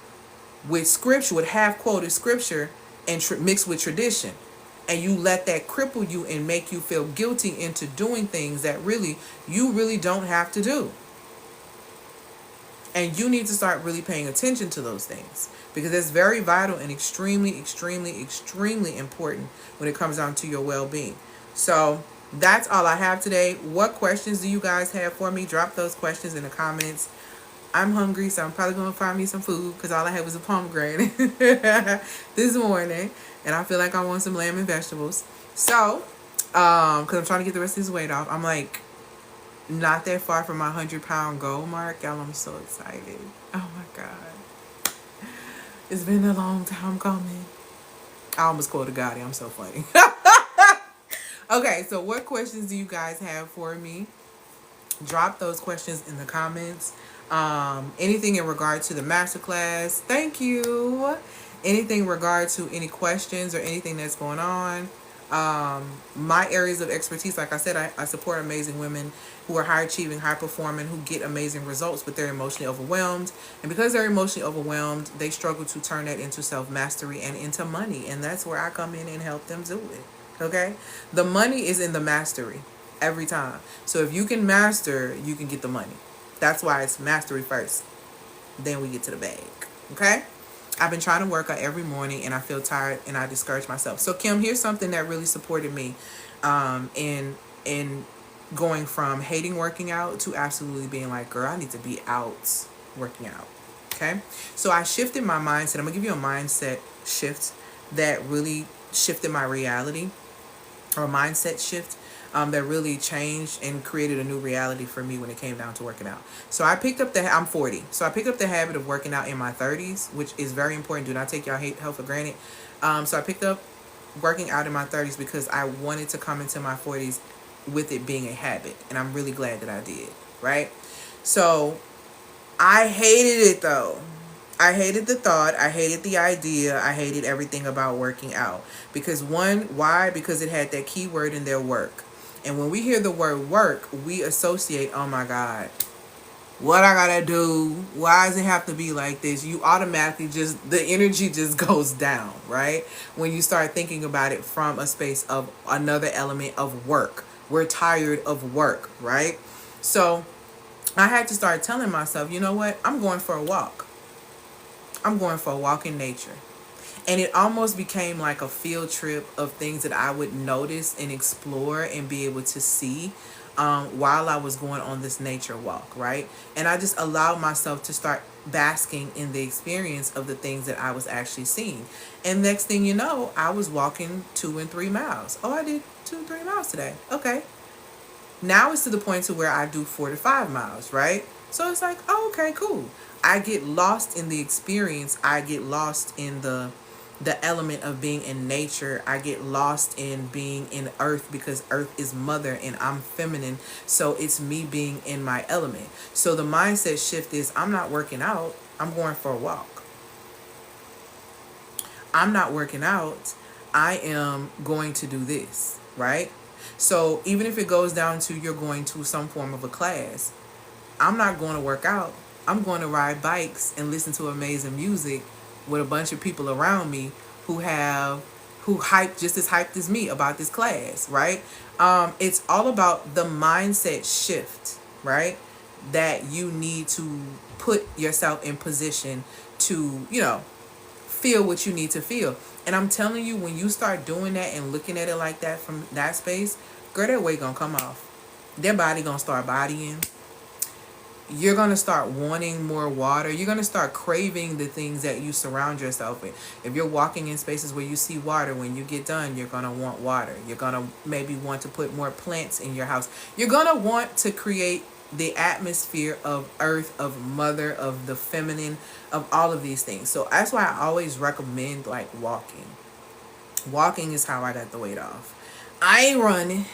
with scripture, with half-quoted scripture, and mixed with tradition. And you let that cripple you and make you feel guilty into doing things that you really don't have to do. And you need to start really paying attention to those things, because it's very vital and extremely, extremely, extremely important when it comes down to your well-being. So that's all I have today. What questions do you guys have for me? Drop those questions in the comments. I'm hungry, so I'm probably going to find me some food, because all I had was a pomegranate this morning. And I feel like I want some lamb and vegetables. So, because I'm trying to get the rest of this weight off. I'm like not that far from my 100-pound goal mark. Y'all, I'm so excited. Oh my God. It's been a long time coming. I almost quoted Gotti. I'm so funny. Okay, so what questions do you guys have for me? Drop those questions in the comments. Anything in regard to the masterclass, thank you. Anything in regard to any questions or anything that's going on. My areas of expertise, like I said, I support amazing women who are high achieving, high performing, who get amazing results, but they're emotionally overwhelmed. And because they're emotionally overwhelmed, they struggle to turn that into self-mastery and into money. And that's where I come in and help them do it. Okay? The money is in the mastery every time. So if you can master, you can get the money. That's why it's mastery first. Then we get to the bag. Okay? I've been trying to work out every morning and I feel tired and I discourage myself. So Kim, here's something that really supported me in going from hating working out to absolutely being like, girl, I need to be out working out. Okay? So I shifted my mindset. I'm going to give you a mindset shift that really shifted my reality, or a mindset shift that really changed and created a new reality for me when it came down to working out. So I picked up I'm 40. So I picked up the habit of working out in my 30s, which is very important. Do not take y'all health for granted. So I picked up working out in my 30s because I wanted to come into my 40s with it being a habit. And I'm really glad that I did, right? So I hated it though. I hated the thought. I hated the idea. I hated everything about working out. Because why? Because it had that key word in there, work. And when we hear the word work, we associate, oh my God, what I gotta do? Why does it have to be like this? You automatically the energy just goes down, right? When you start thinking about it from a space of another element of work. We're tired of work, right? So I had to start telling myself, you know what? I'm going for a walk. I'm going for a walk in nature. And it almost became like a field trip of things that I would notice and explore and be able to see while I was going on this nature walk, right? And I just allowed myself to start basking in the experience of the things that I was actually seeing. And next thing you know, I was walking 2 and 3 miles. Oh, I did 2 3 miles today. Okay. Now it's to the point to where I do 4 to 5 miles, right? So it's like, oh, okay, cool. I get lost in the experience. I get lost in the element of being in nature. I get lost in being in earth, because earth is mother and I'm feminine. So it's me being in my element. So the mindset shift is, I'm not working out. I'm going for a walk. I'm not working out. I am going to do this, right? So even if it goes down to you're going to some form of a class, I'm not going to work out. I'm going to ride bikes and listen to amazing music with a bunch of people around me who hype just as hyped as me about this class, right? It's all about the mindset shift, right? That you need to put yourself in position to, feel what you need to feel. And I'm telling you, when you start doing that and looking at it like that from that space, girl, that weight gonna come off. Their body gonna start bodying. You're going to start wanting more water. You're going to start craving the things that you surround yourself with. If you're walking in spaces where you see water, when you get done, you're going to want water. You're going to maybe want to put more plants in your house. You're going to want to create the atmosphere of earth, of mother, of the feminine, of all of these things. So that's why I always recommend like walking. Walking is how I got the weight off. I ain't running.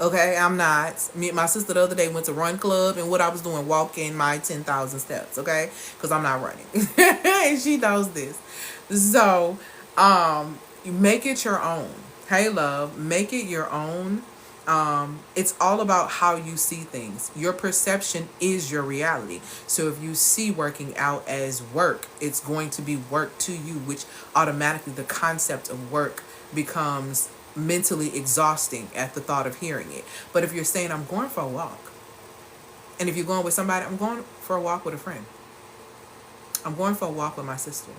Okay, I'm not. Me and my sister the other day went to run club, and what I was doing, walking my 10,000 steps, okay? Because I'm not running. And she knows this. So, you make it your own. Hey, love, make it your own. It's all about how you see things. Your perception is your reality. So if you see working out as work, it's going to be work to you, which automatically the concept of work becomes mentally exhausting at the thought of hearing it. But if you're saying, I'm going for a walk, and if you're going with somebody, I'm going for a walk with a friend, I'm going for a walk with my sister.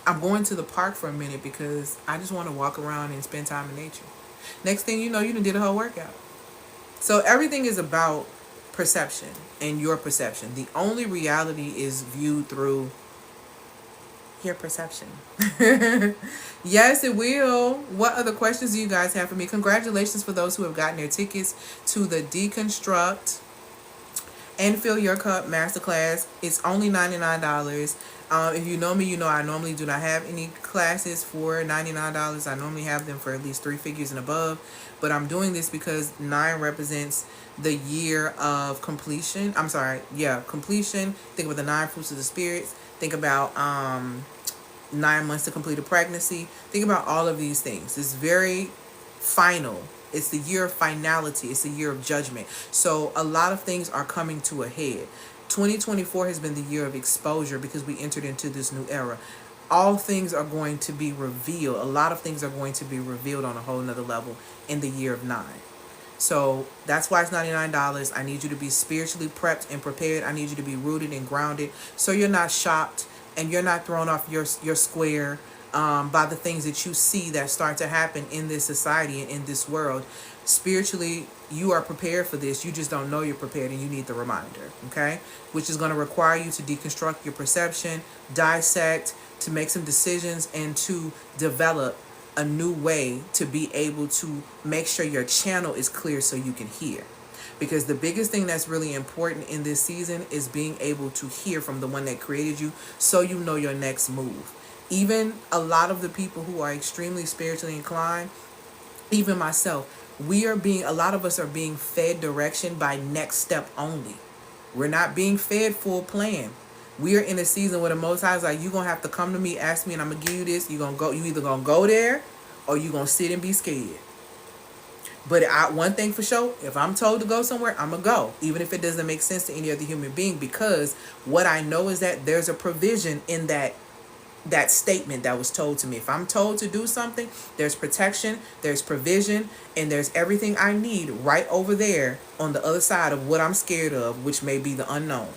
I'm going to the park for a minute because I just want to walk around and spend time in nature. Next thing you know, you done did a whole workout. So everything is about perception and your perception. The only reality is viewed through your perception. Yes, it will. What other questions do you guys have for me? Congratulations for those who have gotten their tickets to the Deconstruct and Fill Your Cup Masterclass. It's only $99. If you know me, you know I normally do not have any classes for $99. I normally have them for at least 3 figures and above. But I'm doing this because 9 represents the year of completion. I'm sorry, yeah, completion. Think about the 9 fruits of the spirits. Think about 9 months to complete a pregnancy. Think about all of these things. It's very final. It's the year of finality. It's the year of judgment. So a lot of things are coming to a head. 2024 has been the year of exposure because we entered into this new era. All things are going to be revealed. A lot of things are going to be revealed on a whole nother level in the year of 9. So that's why it's $99. I need you to be spiritually prepped and prepared. I need you to be rooted and grounded so you're not shocked and you're not thrown off your square by the things that you see that start to happen in this society and in this world. Spiritually, you are prepared for this. You just don't know you're prepared, and you need the reminder, okay? Which is going to require you to deconstruct your perception, dissect, to make some decisions, and to develop a new way to be able to make sure your channel is clear so you can hear. Because the biggest thing that's really important in this season is being able to hear from the one that created you so you know your next move. Even a lot of the people who are extremely spiritually inclined, even myself, a lot of us are being fed direction by next step only. We're not being fed full plan. We are in a season where the Most High is like, you're going to have to come to me, ask me, and I'm going to give you this. You either going to go there or you're going to sit and be scared. But one thing for sure, if I'm told to go somewhere, I'm going to go. Even if it doesn't make sense to any other human being. Because what I know is that there's a provision in that statement that was told to me. If I'm told to do something, there's protection, there's provision, and there's everything I need right over there on the other side of what I'm scared of, which may be the unknown.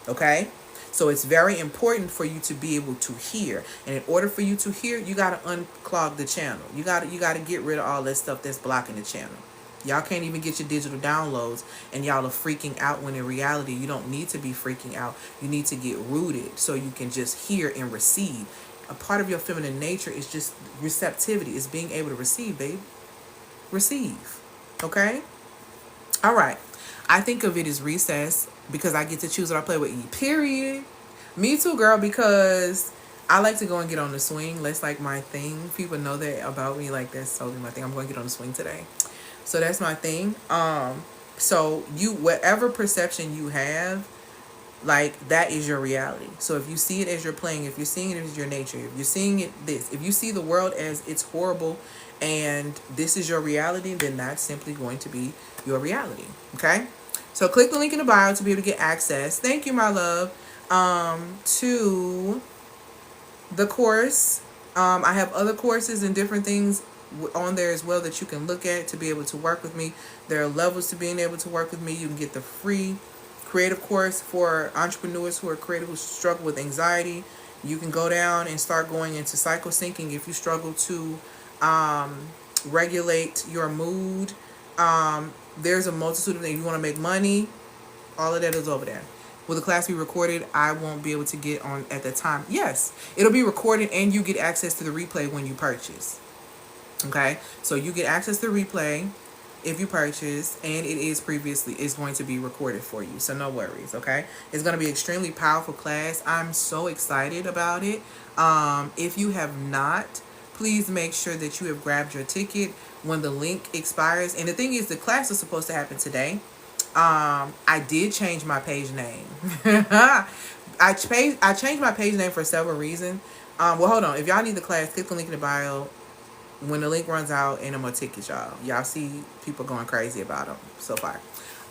Okay? So it's very important for you to be able to hear. And in order for you to hear, you got to unclog the channel. You got to get rid of all that stuff that's blocking the channel. Y'all can't even get your digital downloads, and y'all are freaking out when in reality you don't need to be freaking out. You need to get rooted so you can just hear and receive. A part of your feminine nature is just receptivity. It's being able to receive, babe. Receive. Okay? All right. I think of it as recess because I get to choose what I play with you. Period. Me too, girl, because I like to go and get on the swing. That's like my thing. People know that about me. Like, that's totally my thing. I'm going to get on the swing today. So that's my thing. So whatever perception you have, like, that is your reality. So if you see it as you're playing, if you're seeing it as your nature, if you're seeing it if you see the world as it's horrible and this is your reality, then that's simply going to be your reality. Okay? So click the link in the bio to be able to get access. Thank you, my love, to the course. I have other courses and different things on there as well that you can look at to be able to work with me. There are levels to being able to work with me. You can get the free creative course for entrepreneurs who are creative, who struggle with anxiety. You can go down and start going into cycle syncing if you struggle to regulate your mood. There's a multitude of things. You want to make money, all of that is over there. Will the class be recorded? I won't be able to get on at the time. Yes, it'll be recorded and you get access to the replay when you purchase. Okay, so you get access to the replay if you purchase, and it's going to be recorded for you, so no worries. Okay, it's going to be extremely powerful class. I'm so excited about it. If you have not, please make sure that you have grabbed your ticket when the link expires. And the thing is, the class is supposed to happen today. I did change my page name. I changed my page name for several reasons. Well, hold on. If y'all need the class, click the link in the bio. When the link runs out, and I'm gonna ticket y'all. Y'all see people going crazy about them so far.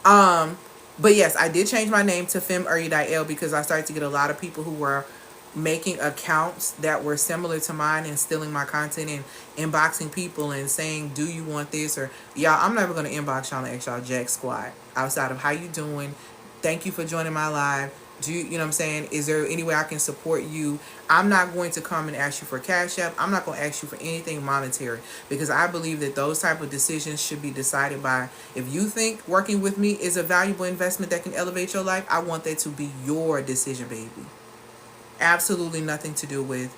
But yes, I did change my name to FemErie.l because I started to get a lot of people who were making accounts that were similar to mine and stealing my content and inboxing people and saying, do you want this? Or, y'all, I'm never going to inbox y'all and ask y'all jack squat outside of how you doing. Thank you for joining my live. Do you know what I'm saying? Is there any way I can support you? I'm not going to come and ask you for cash app. I'm not going to ask you for anything monetary, because I believe that those type of decisions should be decided by, if you think working with me is a valuable investment that can elevate your life, I want that to be your decision, baby. Absolutely nothing to do with,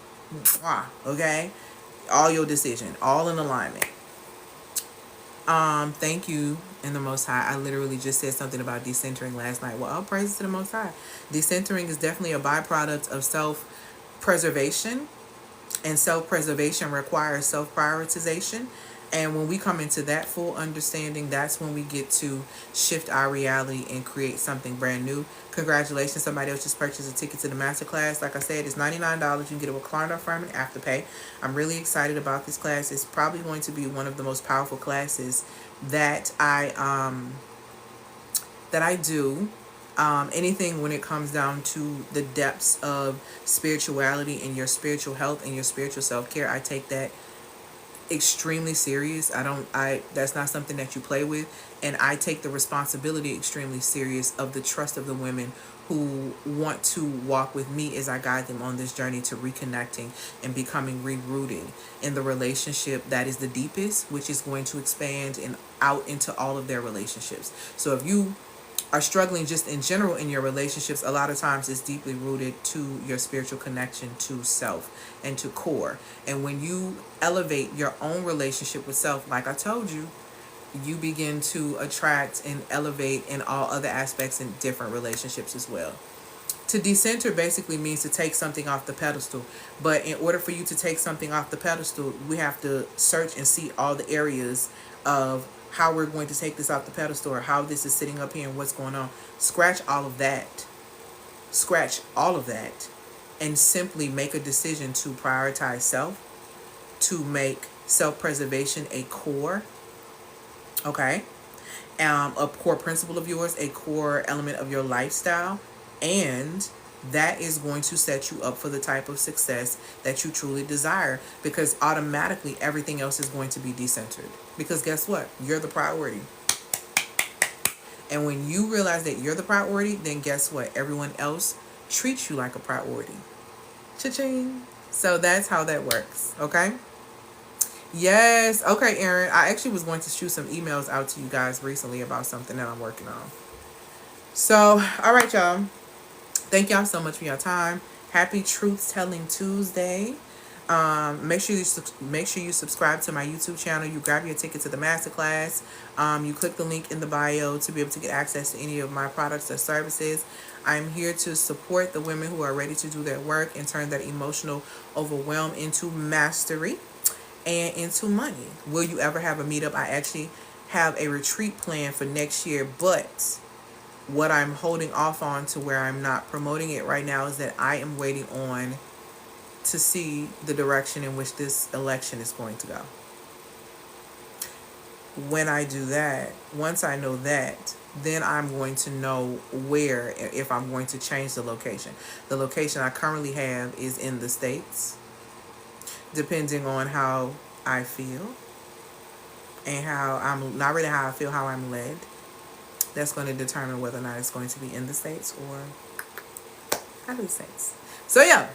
okay? All your decision, all in alignment. Thank you in the Most High. I literally just said something about decentering last night. Well, all praises to the Most High. Decentering is definitely a byproduct of self-preservation, and self-preservation requires self-prioritization. And when we come into that full understanding, that's when we get to shift our reality and create something brand new. Congratulations, somebody else just purchased a ticket to the Masterclass. Like I said, it's $99. You can get it with Klarna, Affirm, and Afterpay. I'm really excited about this class. It's probably going to be one of the most powerful classes that I do. Anything when it comes down to the depths of spirituality and your spiritual health and your spiritual self-care, I take that extremely serious. That's not something that you play with, and I take the responsibility extremely serious of the trust of the women who want to walk with me as I guide them on this journey to reconnecting and becoming rooted in the relationship that is the deepest, which is going to expand and out into all of their relationships. So if you are struggling just in general in your relationships, a lot of times it's deeply rooted to your spiritual connection to self and to core. And when you elevate your own relationship with self, like I told you, you begin to attract and elevate in all other aspects in different relationships as well. To decenter basically means to take something off the pedestal. But in order for you to take something off the pedestal, we have to search and see all the areas of how we're going to take this off the pedestal, or how this is sitting up here and what's going on. Scratch all of that. Scratch all of that. And simply make a decision to prioritize self, to make self-preservation a core. Okay? A core principle of yours, a core element of your lifestyle. And that is going to set you up for the type of success that you truly desire, because automatically everything else is going to be decentered. Because guess what? You're the priority. And when you realize that you're the priority, then guess what? Everyone else treats you like a priority. Cha-ching. So that's how that works. Okay? Yes. Okay, Aaron. I actually was going to shoot some emails out to you guys recently about something that I'm working on. So, all right, y'all. Thank y'all so much for your time. Happy Truth Telling Tuesday. Make sure you subscribe to my YouTube channel. You grab your ticket to the Masterclass. You click the link in the bio to be able to get access to any of my products or services. I'm here to support the women who are ready to do their work and turn that emotional overwhelm into mastery and into money. Will you ever have a meetup? I actually have a retreat plan for next year, but what I'm holding off on to where I'm not promoting it right now is that I am waiting on to see the direction in which this election is going to go. When I do that, once I know that, then I'm going to know where, if I'm going to change the location. The location I currently have is in the States, depending on how I feel and how I'm, not really how I feel, how I'm led. That's going to determine whether or not it's going to be in the States or out of the States. So yeah.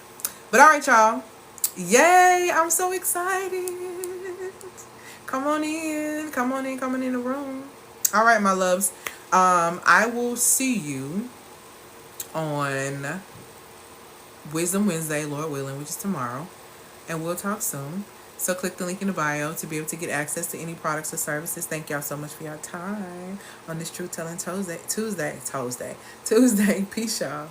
But all right, y'all. Yay. I'm so excited. Come on in. Come on in. Come on in the room. All right, my loves. I will see you on Wisdom Wednesday, Lord willing, which is tomorrow. And we'll talk soon. So click the link in the bio to be able to get access to any products or services. Thank y'all so much for your time on this Truth Telling Tuesday. Peace, y'all.